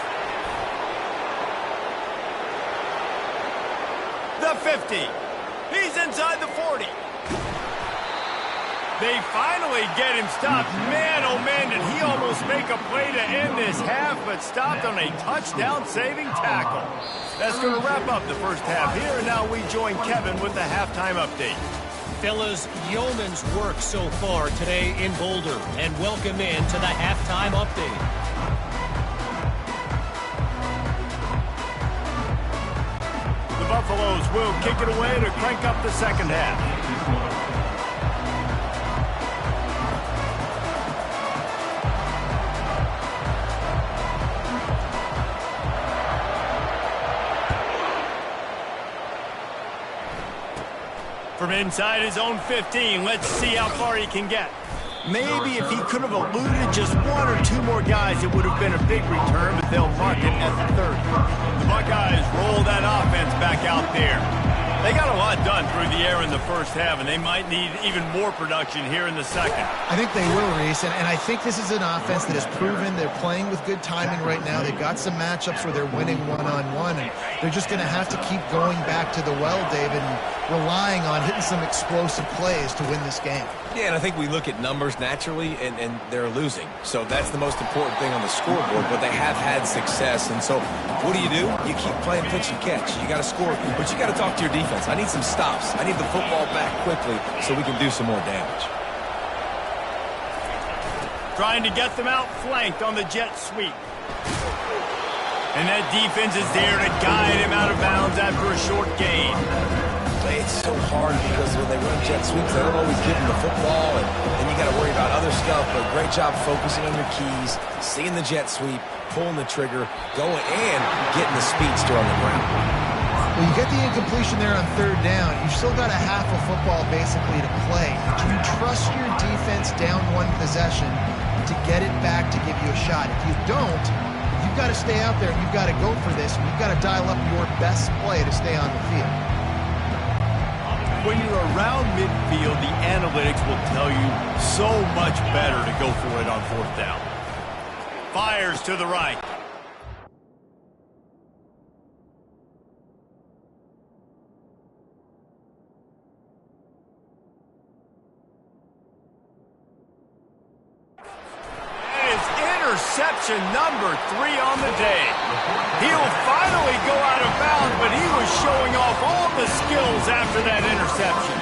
The 50. He's inside the 40. They finally get him stopped. Man, oh man, did he almost make a play to end this half, but stopped on a touchdown-saving tackle. That's going to wrap up the first half here, and now we join Kevin with the halftime update. Fellas, yeoman's work so far today in Boulder, and welcome in to the halftime update. The Buffaloes will kick it away to crank up the second half. From inside his own 15, let's see how far he can get. Maybe if he could have eluded just one or two more guys, it would have been a big return, but they'll mark it at the 30. The Buckeyes roll that offense back out there. They got a lot done through the air in the first half, and they might need even more production here in the second. I think they will, Reese, and I think this is an offense that has proven they're playing with good timing right now. They've got some matchups where they're winning one-on-one, and they're just going to have to keep going back to the well, David, and relying on hitting some explosive plays to win this game. Yeah, and I think we look at numbers naturally, and they're losing. So that's the most important thing on the scoreboard, but they have had success. And so what do? You keep playing pitch and catch. You got to score, but you got to talk to your defense. I need some stops. I need the football back quickly so we can do some more damage. Trying to get them out flanked on the jet sweep. And that defense is there to guide him out of bounds after a short gain. It's so hard because when they run jet sweeps, they don't always give them the football, and you got to worry about other stuff. But great job focusing on your keys, seeing the jet sweep, pulling the trigger, going, and getting the speedster on the ground. Well, you get the incompletion there on third down. You've still got a half of football basically to play. Do you trust your defense down one possession to get it back to give you a shot? If you don't, you've got to stay out there and you've got to go for this. You've got to dial up your best play to stay on the field. When you're around midfield, the analytics will tell you so much better to go for it on fourth down. Fires to the right. Interception number 3 on the day. He'll finally go out of bounds, but he was showing off all the skills after that interception.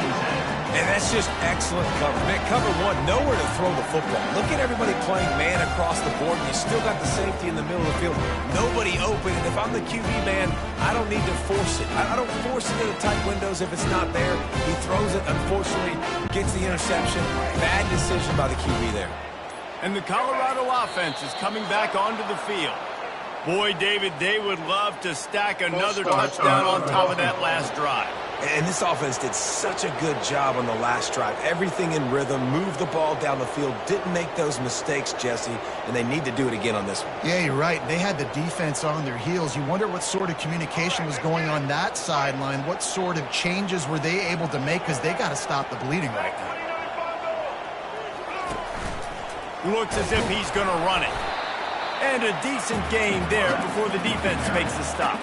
And that's just excellent cover. Man, cover one, nowhere to throw the football. Look at everybody playing man across the board, and you still got the safety in the middle of the field. Nobody open, and if I'm the QB, man, I don't need to force it. I don't force it into tight windows if it's not there. He throws it, unfortunately, gets the interception. Bad decision by the QB there. And the Colorado offense is coming back onto the field. Boy, David, they would love to stack another touchdown on top of that last drive. And this offense did such a good job on the last drive. Everything in rhythm, moved the ball down the field, didn't make those mistakes, Jesse, and they need to do it again on this one. Yeah, you're right. They had the defense on their heels. You wonder what sort of communication was going on that sideline. What sort of changes were they able to make, because they got to stop the bleeding right now. Looks as if he's going to run it. And a decent gain there before the defense makes the stop.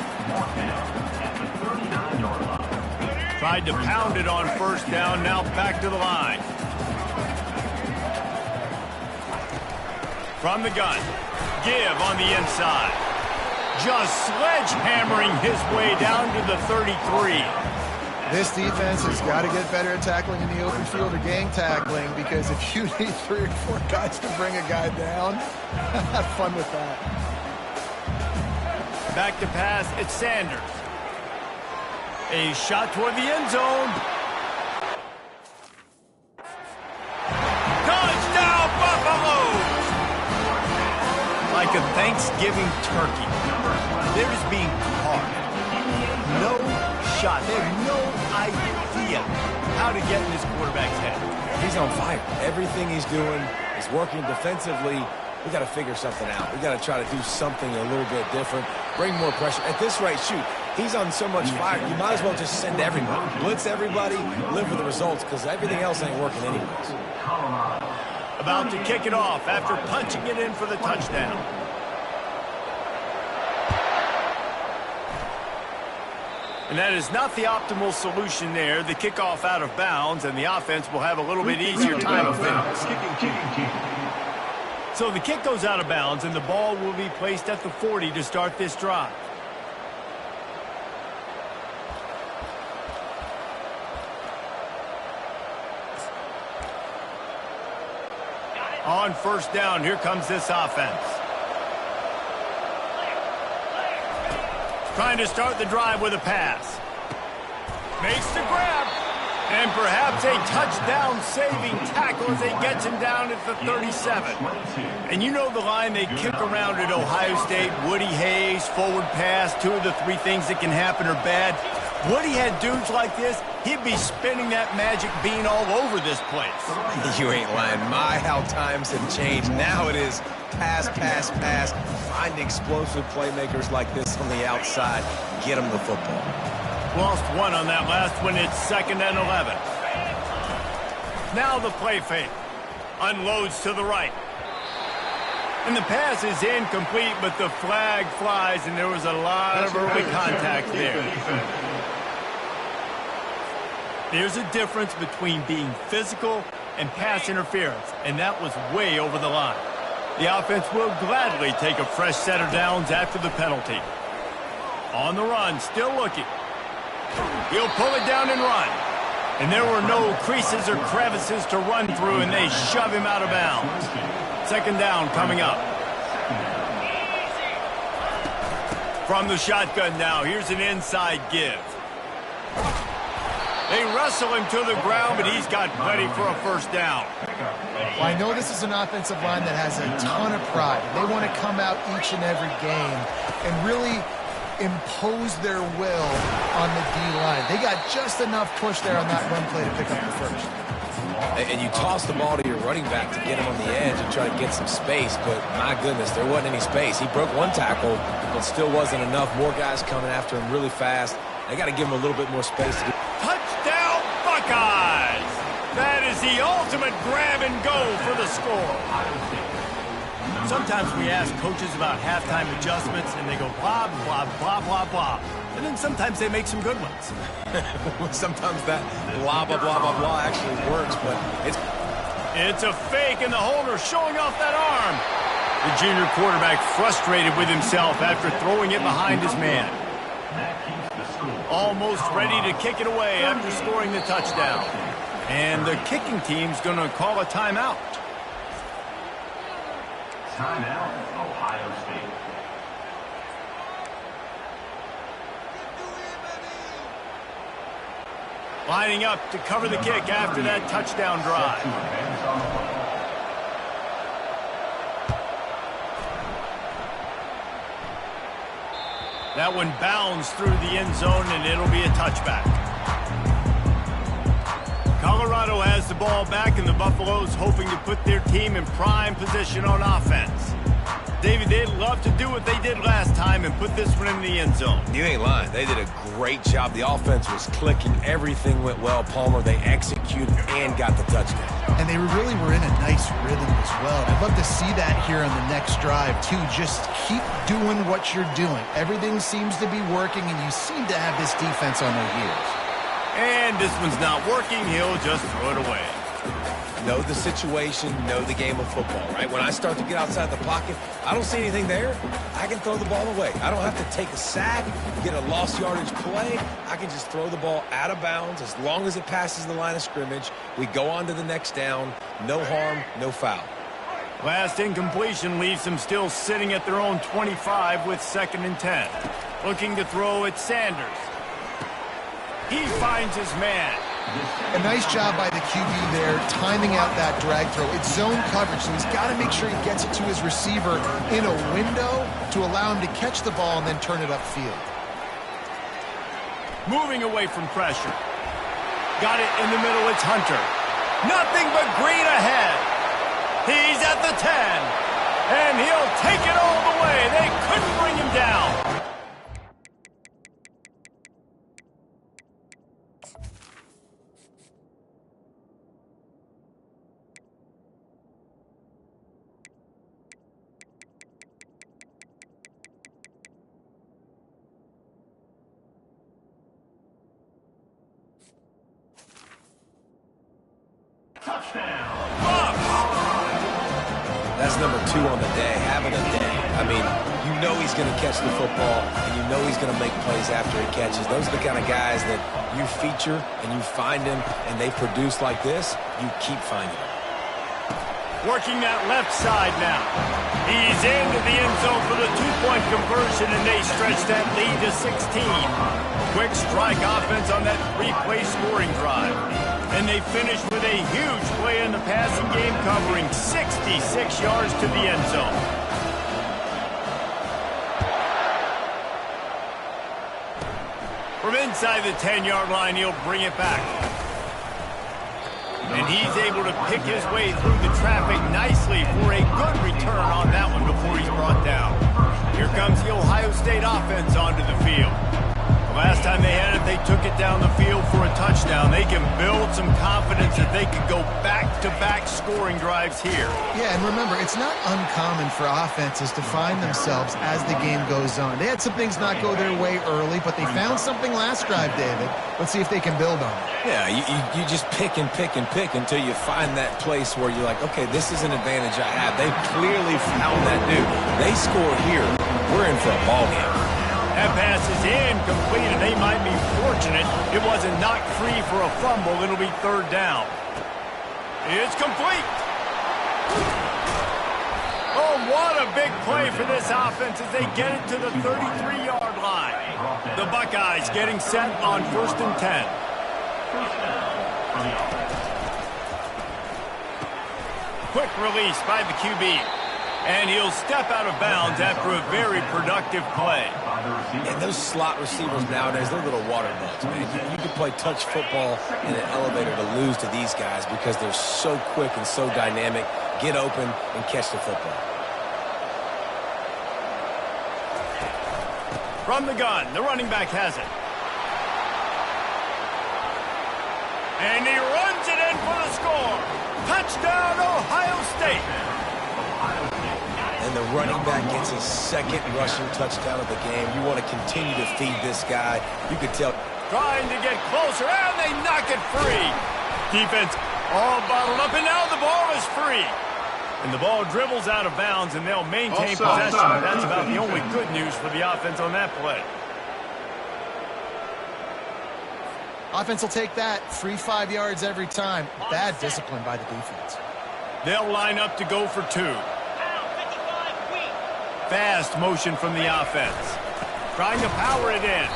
Tried to pound it on first down, now back to the line. From the gun, give on the inside. Just sledgehammering his way down to the 33. This defense has got to get better at tackling in the open field or gang tackling, because if you need 3 or 4 guys to bring a guy down, have fun with that. Back to pass, it's Sanders. A shot toward the end zone. Touchdown, Buffalo! Like a Thanksgiving turkey. They're just being carved. No shot. They have no idea how to get in this quarterback's head. He's on fire. Everything he's doing is working defensively. We got to figure something out. We got to try to do something a little bit different. Bring more pressure. At this rate, shoot, he's on so much fire. You might as well just send everybody. Blitz everybody, live with the results, because everything else ain't working anyways. About to kick it off after punching it in for the touchdown. And that is not the optimal solution there. The kickoff out of bounds, and the offense will have a little bit easier time of things. So the kick goes out of bounds, and the ball will be placed at the 40 to start this drive. On first down, here comes this offense. Trying to start the drive with a pass. Makes the grab. And perhaps a touchdown-saving tackle as they get him down at the 37. And you know the line they kick around at Ohio State, Woody Hayes, forward pass, 2 of the 3 things that can happen are bad. Woody had dudes like this, he'd be spinning that magic bean all over this place. You ain't lying. My, how times have changed. Now it is pass, pass, pass. Find explosive playmakers like this on the outside. Get them the football. Lost 1 on that last one. It's 2nd and 11. Now the play fake. Unloads to the right. And the pass is incomplete, but the flag flies, and there was a lot of early contact there. There's a difference between being physical and pass interference, and that was way over the line. The offense will gladly take a fresh set of downs after the penalty. On the run, still looking. He'll pull it down and run. And there were no creases or crevices to run through, and they shove him out of bounds. 2nd down coming up. From the shotgun now, here's an inside give. They wrestle him to the ground, but he's got plenty for a first down. Well, I know this is an offensive line that has a ton of pride. They want to come out each and every game and really impose their will on the D-line. They got just enough push there on that run play to pick up the first. And you toss the ball to your running back to get him on the edge and try to get some space, but my goodness, there wasn't any space. He broke 1 tackle, but still wasn't enough. More guys coming after him really fast. They got to give him a little bit more space to do. Touchdown, Buckeyes! That is the ultimate grab and go for the score. Sometimes we ask coaches about halftime adjustments, and they go blah, blah, blah, blah, blah. And then sometimes they make some good ones. Sometimes that blah, blah, blah, blah, blah actually works, but it's a fake, and the holder showing off that arm. The junior quarterback frustrated with himself after throwing it behind his man. Almost ready to kick it away after scoring the touchdown. And the kicking team's going to call a timeout. Timeout, Ohio State. Lining up to cover the kick after that touchdown drive. That one bounds through the end zone, and it'll be a touchback. Colorado has the ball back, and the Buffaloes hoping to put their team in prime position on offense. David, they'd love to do what they did last time and put this one in the end zone. You ain't lying. They did a great job. The offense was clicking. Everything went well. Palmer, they executed and got the touchdown. And they really were in a nice rhythm as well. I'd love to see that here on the next drive, too. Just keep doing what you're doing. Everything seems to be working, and you seem to have this defense on their heels. And this one's not working. He'll just throw it away. Know the situation, know the game of football, right? When I start to get outside the pocket, I don't see anything there. I can throw the ball away. I don't have to take a sack, get a lost yardage play. I can just throw the ball out of bounds as long as it passes the line of scrimmage. We go on to the next down. No harm, no foul. Last incompletion leaves them still sitting at their own 25 with 2nd and 10. Looking to throw at Sanders. He finds his man. A nice job by the QB there, timing out that drag throw. It's zone coverage, so he's got to make sure he gets it to his receiver in a window to allow him to catch the ball and then turn it upfield. Moving away from pressure. Got it in the middle, it's Hunter. Nothing but green ahead. He's at the 10. And he'll take it all the way. They couldn't bring him down. That's number 2 on the day, having a day. I mean, you know he's going to catch the football, and you know he's going to make plays after he catches. Those are the kind of guys that you feature, and you find them, and they produce like this, you keep finding them. Working that left side now. He's into the end zone for the 2-point conversion, and they stretch that lead to 16. Quick strike offense on that 3-play scoring drive. And they finished with a huge play in the passing game, covering 66 yards to the end zone. From inside the 10-yard line, he'll bring it back. And he's able to pick his way through the traffic nicely for a good return on that one before he's brought down. Here comes the Ohio State offense onto the field. Last time they had it, they took it down the field for a touchdown. They can build some confidence that they could go back-to-back scoring drives here. Yeah, and remember, it's not uncommon for offenses to find themselves as the game goes on. They had some things not go their way early, but they found something last drive, David. Let's see if they can build on it. Yeah, you just pick and pick and pick until you find that place where you're like, okay, this is an advantage I have. They clearly found that dude. They score here. We're in for a ball game. That pass is incomplete, and they might be fortunate it wasn't knocked free for a fumble. It'll be 3rd down. It's complete. Oh, what a big play for this offense as they get it to the 33-yard line. The Buckeyes getting set on 1st and 10. Quick release by the QB. And he'll step out of bounds after a very productive play. And those slot receivers nowadays, they're little water bugs, man. You can play touch football in an elevator to lose to these guys because they're so quick and so dynamic. Get open and catch the football. From the gun, the running back has it. And he runs it in for the score. Touchdown, Ohio State. And the running back gets his 2nd rushing touchdown of the game. You want to continue to feed this guy. You could tell. Trying to get closer, and they knock it free. Defense all bottled up, and now the ball is free. And the ball dribbles out of bounds, and they'll maintain Offside. possession. But that's about the only good news for the offense on that play. Offense will take that. Free 5 yards every time. Bad discipline by the defense. They'll line up to go for 2. Fast motion from the offense. Trying to power it in.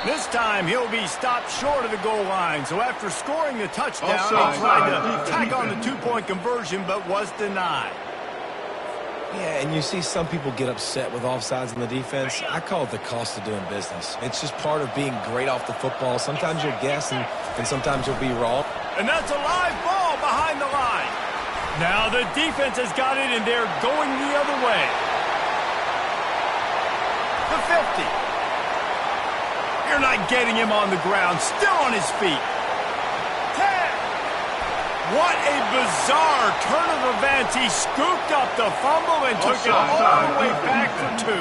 This time he'll be stopped short of the goal line. So after scoring the touchdown, Offside. he tried to tack on the 2-point conversion, but was denied. Yeah, and you see some people get upset with offsides in the defense. I call it the cost of doing business. It's just part of being great off the football. Sometimes you'll guess, and sometimes you'll be wrong. And that's a live ball behind the line. Now the defense has got it, and they're going the other way. The 50. You're not getting him on the ground. Still on his feet. 10. What a bizarre turn of events. He scooped up the fumble and took it all the way back for 2.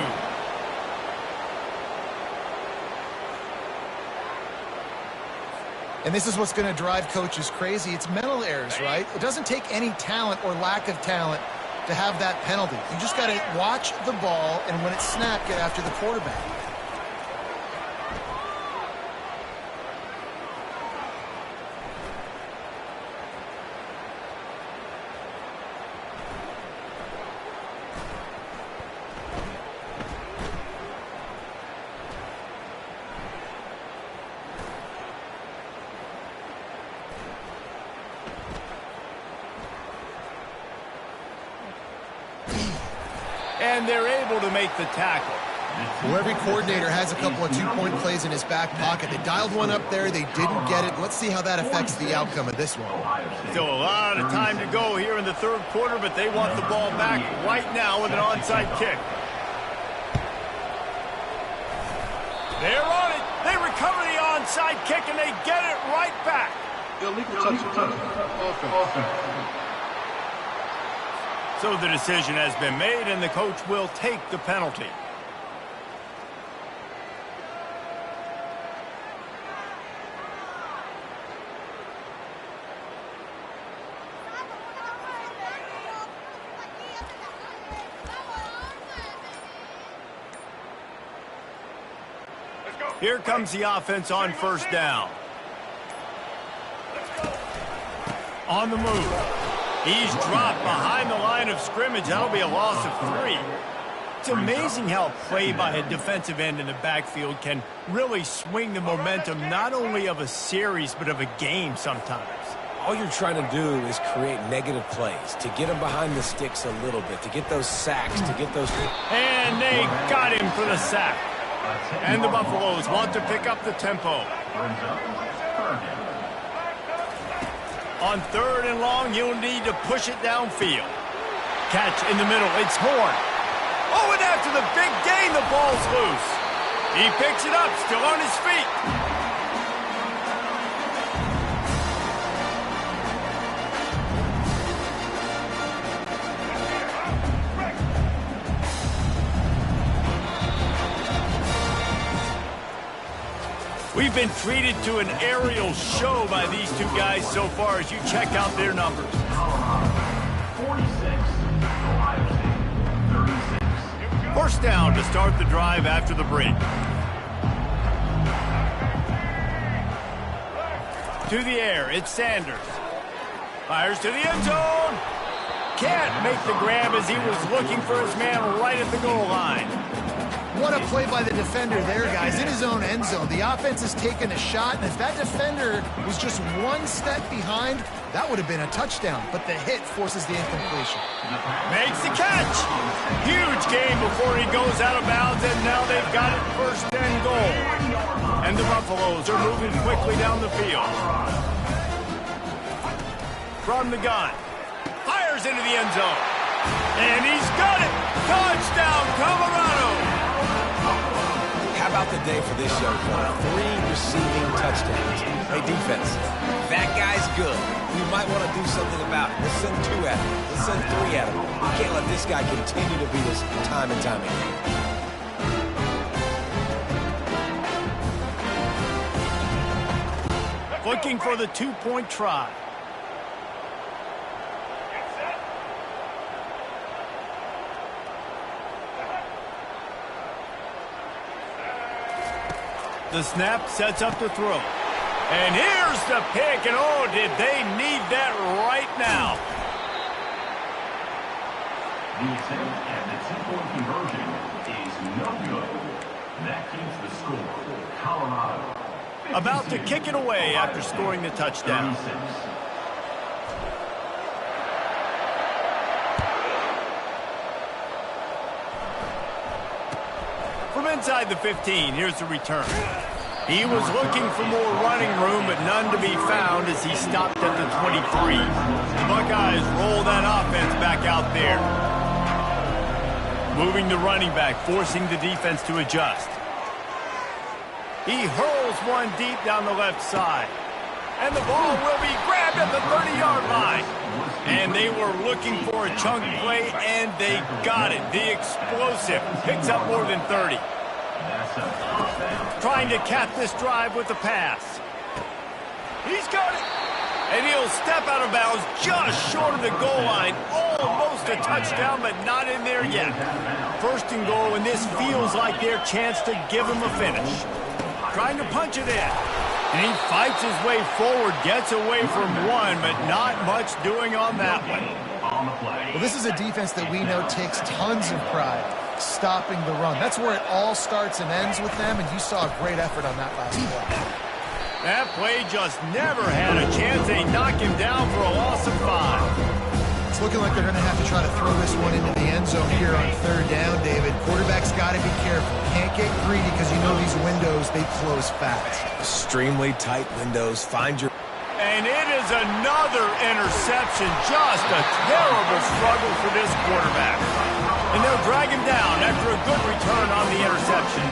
And this is what's going to drive coaches crazy. It's mental errors, right? It doesn't take any talent or lack of talent to have that penalty. You just got to watch the ball, and when it's snapped, get after the quarterback. And they're able to make the tackle. Well, every coordinator has a couple of 2-point plays in his back pocket. They dialed one up there. They didn't get it. Let's see how that affects the outcome of this one. Still a lot of time to go here in the third quarter, but they want the ball back right now with an onside kick. They're on it. They recover the onside kick, and they get it right back. Illegal touch. Offense. So the decision has been made, and the coach will take the penalty. Here comes the offense on first down. On the move. He's dropped behind the line of scrimmage. That'll be a loss of 3. It's amazing how a play by a defensive end in the backfield can really swing the momentum not only of a series but of a game sometimes. All you're trying to do is create negative plays, to get them behind the sticks a little bit, to get those sacks, to get those... And they got him for the sack. And the Buffaloes want to pick up the tempo. On 3rd and long, you'll need to push it downfield. Catch in the middle. It's Horn. Oh, and after the big gain, the ball's loose. He picks it up, still on his feet. We've been treated to an aerial show by these two guys so far as you check out their numbers. 46, Ohio State, 36. First down to start the drive after the break. To the air, it's Sanders. Fires to the end zone. Can't make the grab as he was looking for his man right at the goal line. What a play by the defender there, guys, in his own end zone. The offense has taken a shot, and if that defender was just one step behind, that would have been a touchdown. But the hit forces the incompletion. Makes the catch. Huge gain before he goes out of bounds, and now they've got it 1st and goal. And the Buffaloes are moving quickly down the field. From the gun. Fires into the end zone. And he's got it. Touchdown, Colorado. How about the day for this young fella? 3 receiving touchdowns. Hey, defense, that guy's good. We might want to do something about it. Let's send 2 at him. Let's send 3 at him. We can't let this guy continue to beat us time and time again. Looking for the 2-point try. The snap sets up the throw. And here's the pick, and oh, did they need that right now. The attempt at the two-point conversion is no good. That keeps the score. Colorado. 56, About to kick it away after scoring the touchdown. 36. From inside the 15, here's the return. He was looking for more running room, but none to be found as he stopped at the 23. The Buckeyes roll that offense back out there. Moving the running back, forcing the defense to adjust. He hurls one deep down the left side. And the ball will be grabbed at the 30-yard line. And they were looking for a chunk play, and they got it. The explosive picks up more than 30. Trying to cap this drive with the pass. He's got it. And he'll step out of bounds just short of the goal line. Almost a touchdown, but not in there yet. First and goal, and this feels like their chance to give him a finish. Trying to punch it in. And he fights his way forward, gets away from one, but not much doing on that one. Well, this is a defense that we know takes tons of pride stopping the run. That's where it all starts and ends with them, and you saw a great effort on that last play. That play just never had a chance. They knock him down for a loss of 5. It's looking like they're going to have to try to throw this one into the end zone here on third down, David. Quarterback's got to be careful. Can't get greedy because you know these windows, they close fast. Extremely tight windows. Find your... And it is another interception. Just a terrible struggle for this quarterback. And they'll drag him down after a good return on the interception.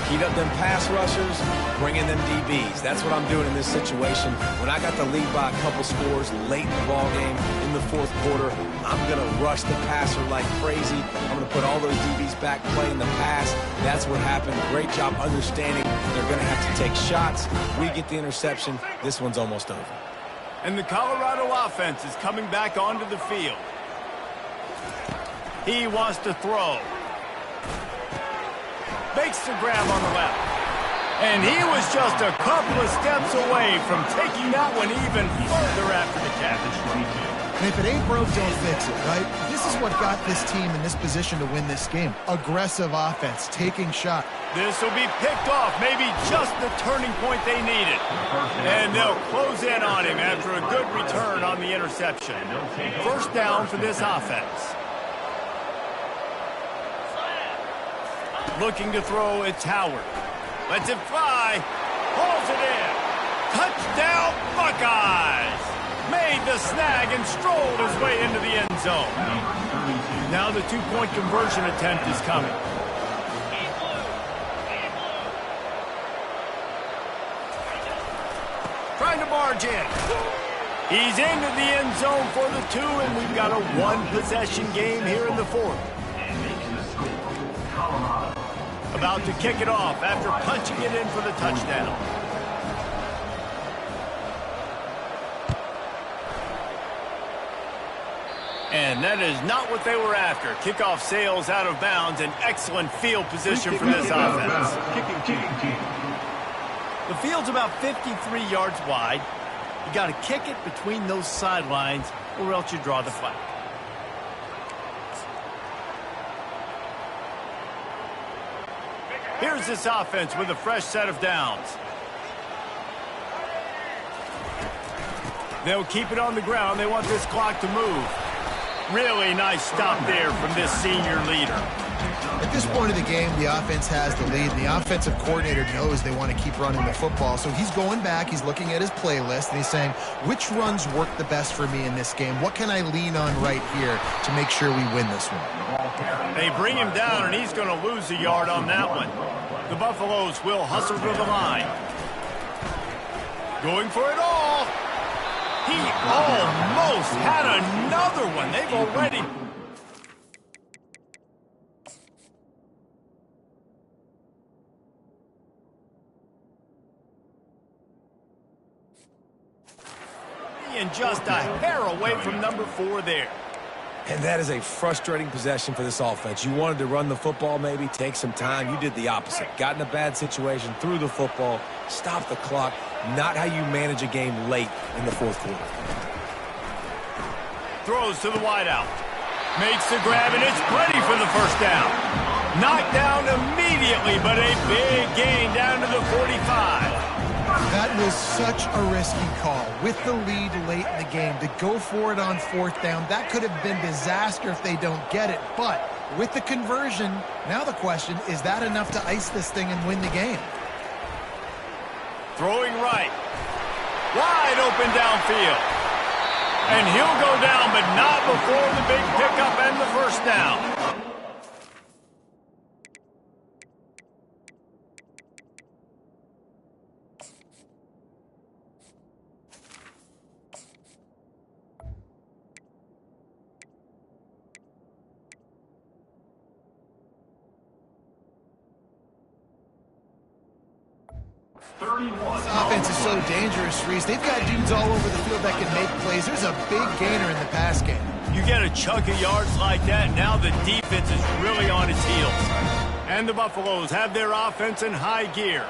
Heat up them pass rushers, bring in them DBs. That's what I'm doing in this situation. When I got the lead by a couple scores late in the ball game, in the fourth quarter, I'm going to rush the passer like crazy. I'm going to put all those DBs back playing the pass. That's what happened. Great job understanding they're going to have to take shots. We get the interception. This one's almost over. And the Colorado offense is coming back onto the field. He wants to throw. Makes the grab on the left. And he was just a couple of steps away from taking that one even further after the catch. And if it ain't broke, don't fix it, right? This is what got this team in this position to win this game. Aggressive offense, taking shot. This will be picked off, maybe just the turning point they needed. And they'll close in on him after a good return on the interception. First down for this offense. Looking to throw, it's Howard. Lets it fly. Hauls it in. Touchdown, Buckeyes! Made the snag and strolled his way into the end zone. Now the two-point conversion attempt is coming. Trying to barge in. He's into the end zone for the 2, and we've got a one-possession game here in the fourth. About to kick it off after punching it in for the touchdown. And that is not what they were after. Kickoff sails out of bounds, and excellent field position for this offense. The field's about 53 yards wide. You got to kick it between those sidelines, or else you draw the flag. Here's this offense with a fresh set of downs. They'll keep it on the ground. They want this clock to move. Really nice stop there from this senior leader. At this point of the game, the offense has the lead, and the offensive coordinator knows they want to keep running the football. So he's going back, he's looking at his playlist, and he's saying, which runs work the best for me in this game? What can I lean on right here to make sure we win this one? They bring him down, and he's going to lose a yard on that one. The Buffaloes will hustle to the line. Going for it all. He almost had another one. They've already... And just a hair away from number 4 there. And that is a frustrating possession for this offense. You wanted to run the football, maybe take some time. You did the opposite. Got in a bad situation, threw the football, stopped the clock. Not how you manage a game late in the fourth quarter. Throws to the wideout. Makes the grab, and it's plenty for the first down. Knocked down immediately, but a big gain down to the 45. That was such a risky call. With the lead late in the game, to go for it on fourth down, that could have been disaster if they don't get it. But with the conversion, now the question, is that enough to ice this thing and win the game? Throwing right. Wide open downfield. And he'll go down, but not before the big pickup and the first down. This offense is so dangerous, Reese. They've got dudes all over the field that can make plays. There's a big gainer in the pass game. You get a chunk of yards like that, now the defense is really on its heels. And the Buffaloes have their offense in high gear.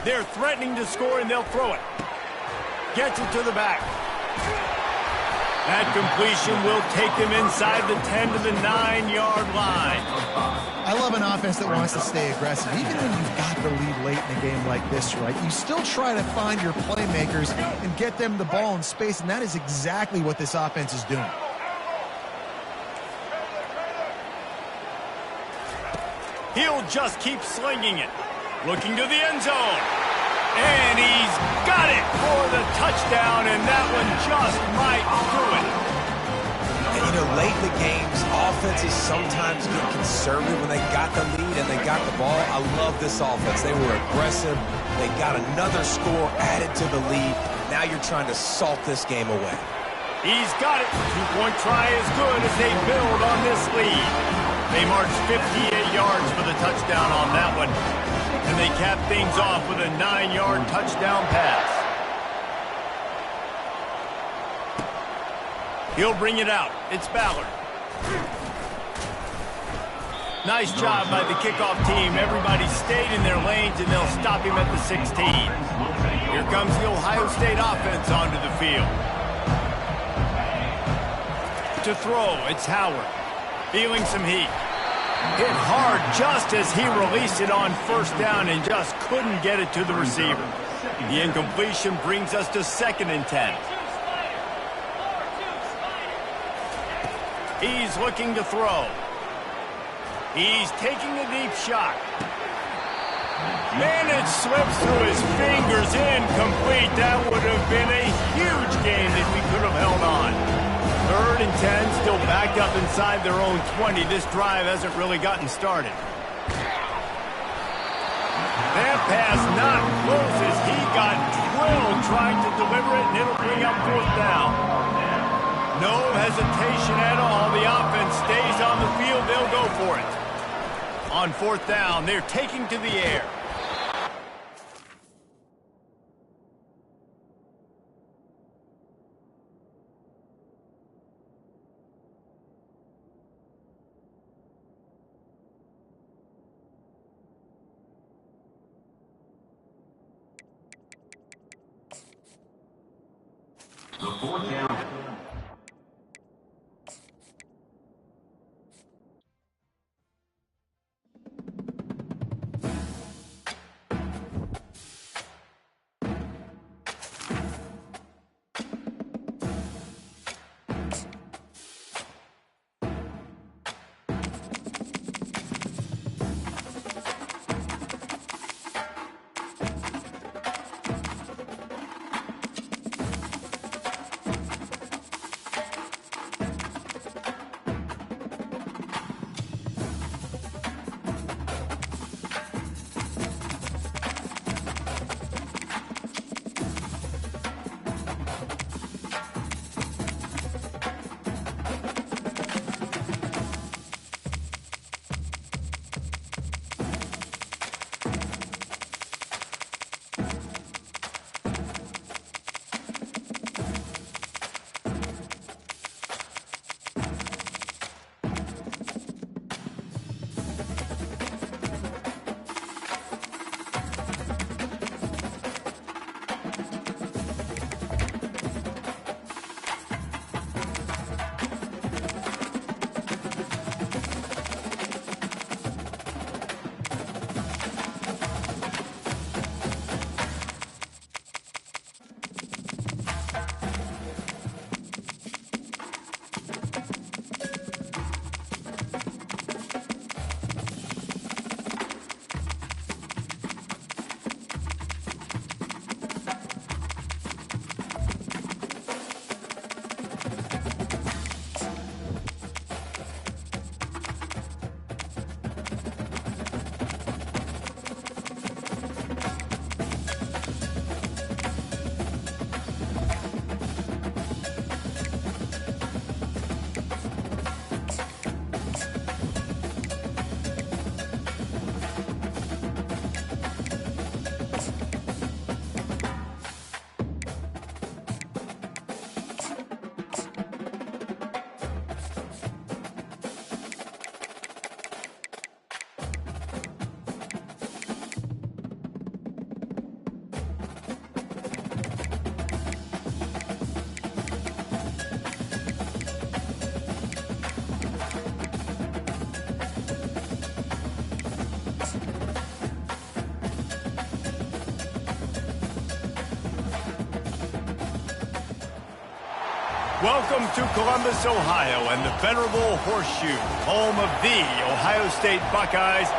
They're threatening to score, and they'll throw it. Gets it to the back. That completion will take them inside the 10 to the 9-yard line. I love an offense that wants to stay aggressive. Even when you've got the lead late in a game like this, right, you still try to find your playmakers and get them the ball in space, and that is exactly what this offense is doing. He'll just keep slinging it. Looking to the end zone. And he's got it for the touchdown, and that one just might do it. And, you know, late in the games, offenses sometimes get conservative when they got the lead and they got the ball. I love this offense. They were aggressive. They got another score added to the lead. Now you're trying to salt this game away. He's got it. Two-point try is good as they build on this lead. They march 58 yards for the touchdown on that one. And they cap things off with a 9-yard touchdown pass. He'll bring it out. It's Ballard. Nice job by the kickoff team. Everybody stayed in their lanes, and they'll stop him at the 16. Here comes the Ohio State offense onto the field. To throw, it's Howard. Feeling some heat. Hit hard just as he released it on first down and just couldn't get it to the receiver. The incompletion brings us to 2nd and 10. He's looking to throw. He's taking a deep shot. Man, it slips through his fingers, incomplete. That would have been a huge gain that we could have held on. 3rd and 10, still backed up inside their own 20. This drive hasn't really gotten started. That pass not close as he got drilled trying to deliver it, and it'll bring up 4th down. No hesitation at all. The offense stays on the field. They'll go for it. On 4th down, they're taking to the air. The 4th down. Welcome to Columbus, Ohio, and the venerable Horseshoe, home of the Ohio State Buckeyes.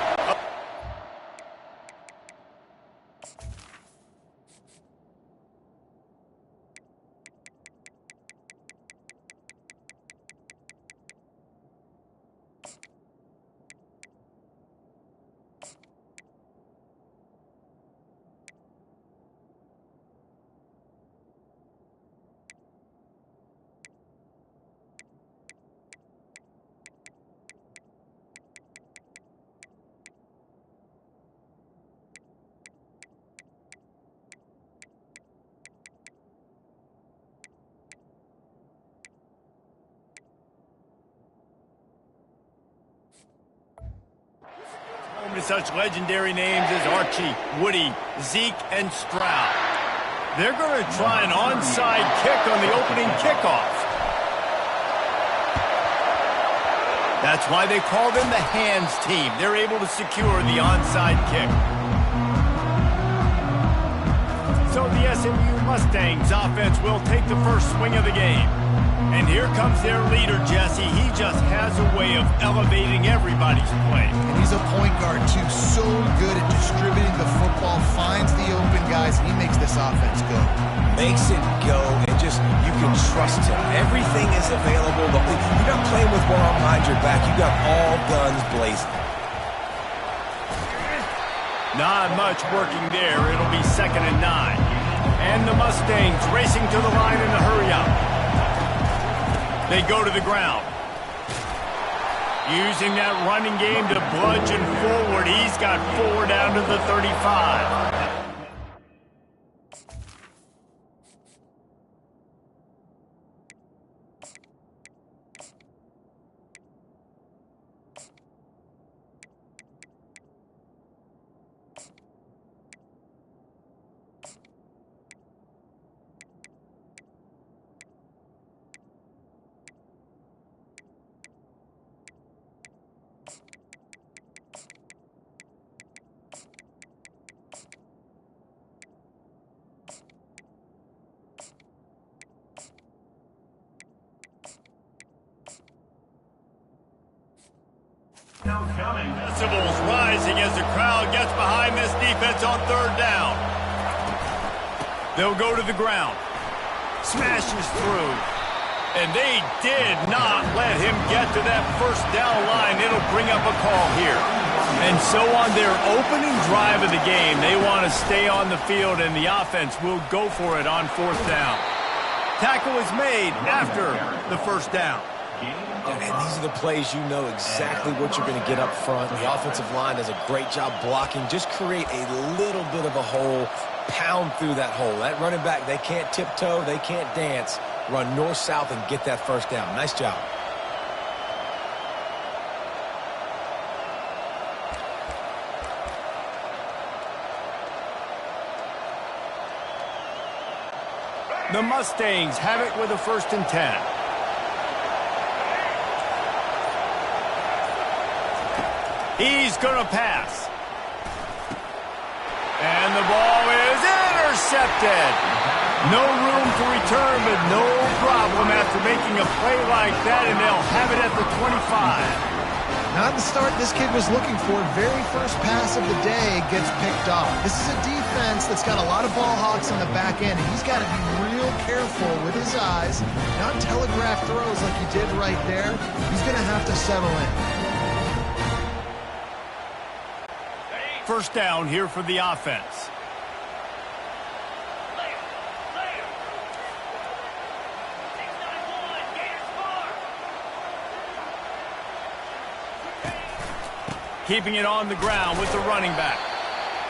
To such legendary names as Archie, Woody, Zeke, and Stroud. They're going to try an onside kick on the opening kickoff. That's why they call them the hands team. They're able to secure the onside kick. So the SMU Mustangs offense will take the first swing of the game. And here comes their leader, Jesse. He just has a way of elevating everybody's play. And he's a point guard, too. So good at distributing the football, finds the open guys, and he makes this offense go. Makes it go, and just, you can trust him. Everything is available. You're not playing with one arm behind your back. You got all guns blazing. Not much working there. It'll be 2nd and 9. And the Mustangs racing to the line in a hurry-up. They go to the ground. Using that running game to bludgeon forward. He's got 4 down to the 35. Decibels rising as the crowd gets behind this defense on 3rd down. They'll go to the ground. Smashes through. And they did not let him get to that 1st down line. It'll bring up a call here. And so on their opening drive of the game, they want to stay on the field, and the offense will go for it on 4th down. Tackle is made after the 1st down. And these are the plays you know exactly what you're going to get up front. The offensive line does a great job blocking. Just create a little bit of a hole, pound through that hole. That running back, they can't tiptoe, they can't dance. Run north-south and get that 1st down. Nice job. The Mustangs have it with a 1st and 10. He's going to pass. And the ball is intercepted. No room to return, but no problem after making a play like that, and they'll have it at the 25. Not the start this kid was looking for. Very first pass of the day gets picked off. This is a defense that's got a lot of ball hawks in the back end, and he's got to be real careful with his eyes, not telegraph throws like he did right there. He's going to have to settle in. 1st down here for the offense. Keeping it on the ground with the running back.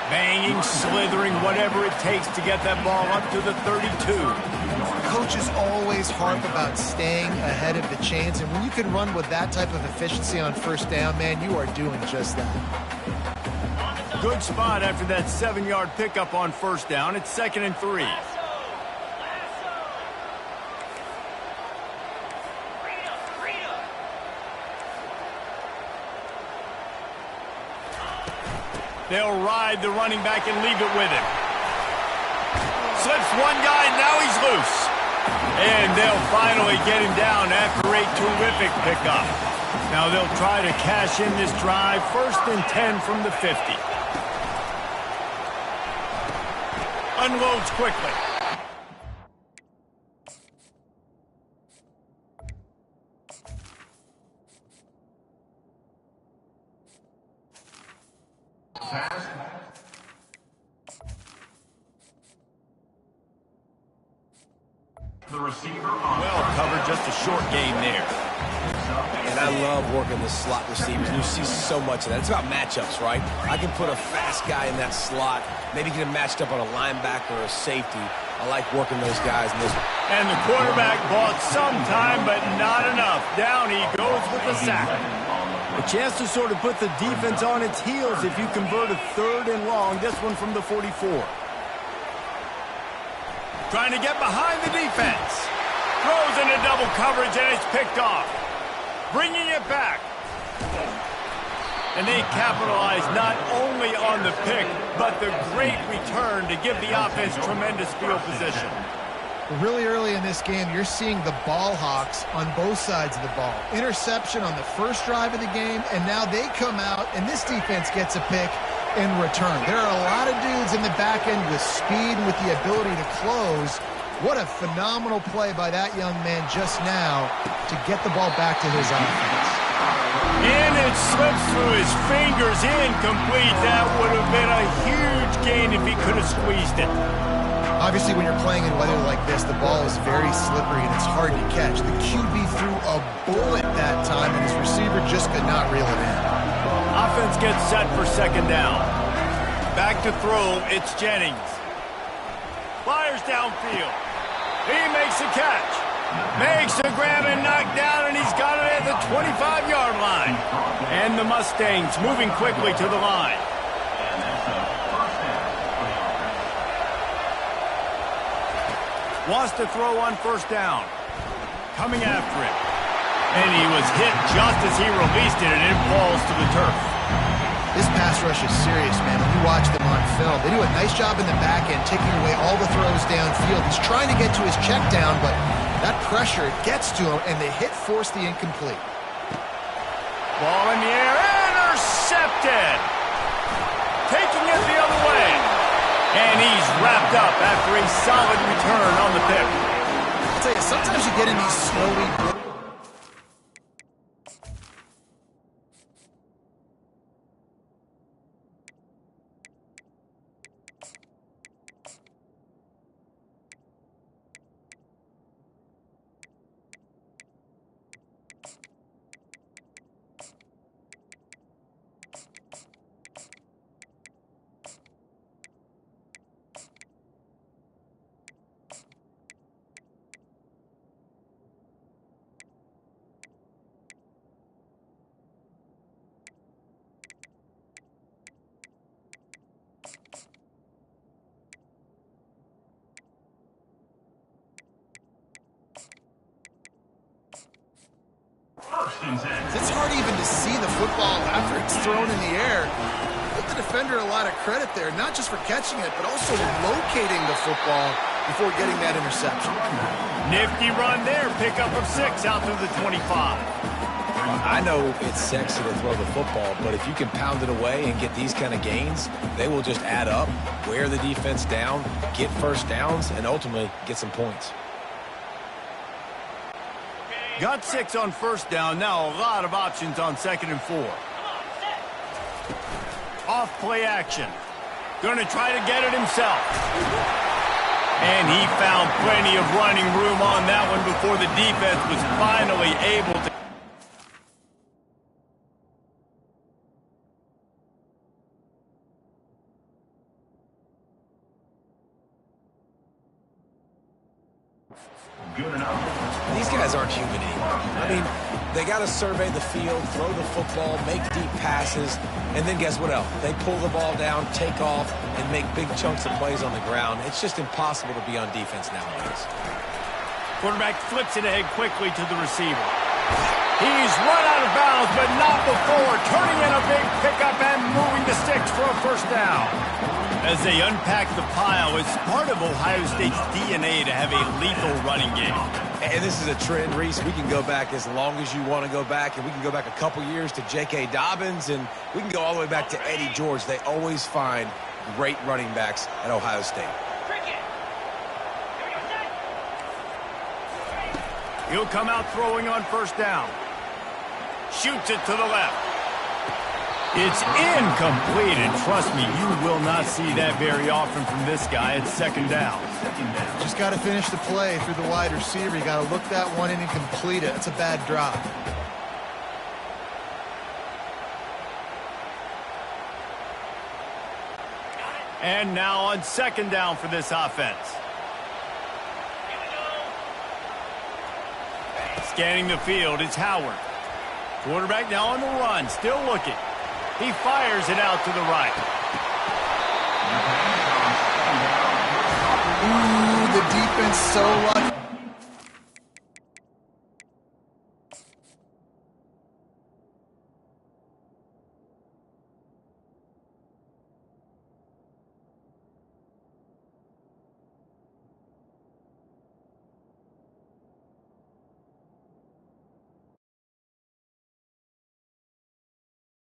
Banging, slithering, whatever it takes to get that ball up to the 32. Coaches always harp about staying ahead of the chains, and when you can run with that type of efficiency on 1st down, man, you are doing just that. Good spot after that 7-yard pickup on 1st down. It's 2nd and 3. They'll ride the running back and leave it with him. Slips one guy, now he's loose. And they'll finally get him down after a terrific pickup. Now they'll try to cash in this drive. 1st and 10 from the 50. Unloads quickly. Pass. The receiver on. Well covered, just a short gain there. And I love working the slot receivers. You see so much of that. It's about matchups, right? I can put a fast guy in that slot, maybe get him matched up on a linebacker or a safety. I like working those guys in this. And the quarterback bought some time, but not enough. Down he goes with the sack. A chance to sort of put the defense on its heels if you convert a 3rd and long. This one from the 44. Trying to get behind the defense. Throws into double coverage, and it's picked off. Bringing it back. And they capitalize not only on the pick, but the great return to give the offense tremendous field position. Really early in this game, you're seeing the ball hawks on both sides of the ball. Interception on the first drive of the game, and now they come out, and this defense gets a pick in return. There are a lot of dudes in the back end with speed and with the ability to close. What a phenomenal play by that young man just now to get the ball back to his offense. And it slips through his fingers, incomplete. That would have been a huge gain if he could have squeezed it. Obviously, when you're playing in weather like this, the ball is very slippery and it's hard to catch. The QB threw a bullet that time, and his receiver just could not reel it in. Offense gets set for 2nd down. Back to throw, it's Jennings. Fires downfield. He makes the catch. Makes the grab and knock down, and he's got it at the 25-yard line. And the Mustangs moving quickly to the line. Wants to throw on 1st down. Coming after it. And he was hit just as he released it, and it falls to the turf. This pass rush is serious, man. When you watch them on film, they do a nice job in the back end, taking away all the throws downfield. He's trying to get to his check down, but that pressure gets to him, and the hit forced the incomplete. Ball in the air, intercepted. Taking it the other way. And he's wrapped up after a solid return on the pick. I'll tell you, sometimes you get in these snowy... It's hard even to see the football after it's thrown in the air. Give the defender a lot of credit there, not just for catching it, but also locating the football before getting that interception. Nifty run there, pickup of 6 out to the 25. I know it's sexy to throw the football, but if you can pound it away and get these kind of gains, they will just add up, wear the defense down, get 1st downs, and ultimately get some points. Got 6 on 1st down. Now a lot of options on 2nd and 4. Off play action. Going to try to get it himself. And he found plenty of running room on that one before the defense was finally able to. Good enough. These guys aren't human anymore. I mean, they got to survey the field, throw the football, make deep passes, and then guess what else? They pull the ball down, take off, and make big chunks of plays on the ground. It's just impossible to be on defense nowadays. Quarterback flips it ahead quickly to the receiver. He's run out of bounds, but not before turning in a big pickup and moving the sticks for a 1st down. As they unpack the pile, it's part of Ohio State's DNA to have a lethal running game. And this is a trend, Reese. We can go back as long as you want to go back, and we can go back a couple years to J.K. Dobbins, and we can go all the way back to Eddie George. They always find great running backs at Ohio State. He'll come out throwing on first down. Shoots it to the left. It's incomplete, and trust me, you will not see that very often from this guy at second down. Just got to finish the play through the wide receiver. You got to look that one in and complete it. It's a bad drop. And now on second down for this offense. Scanning the field, it's Howard. Quarterback now on the run, still looking. He fires it out to the right. Ooh, the defense so lucky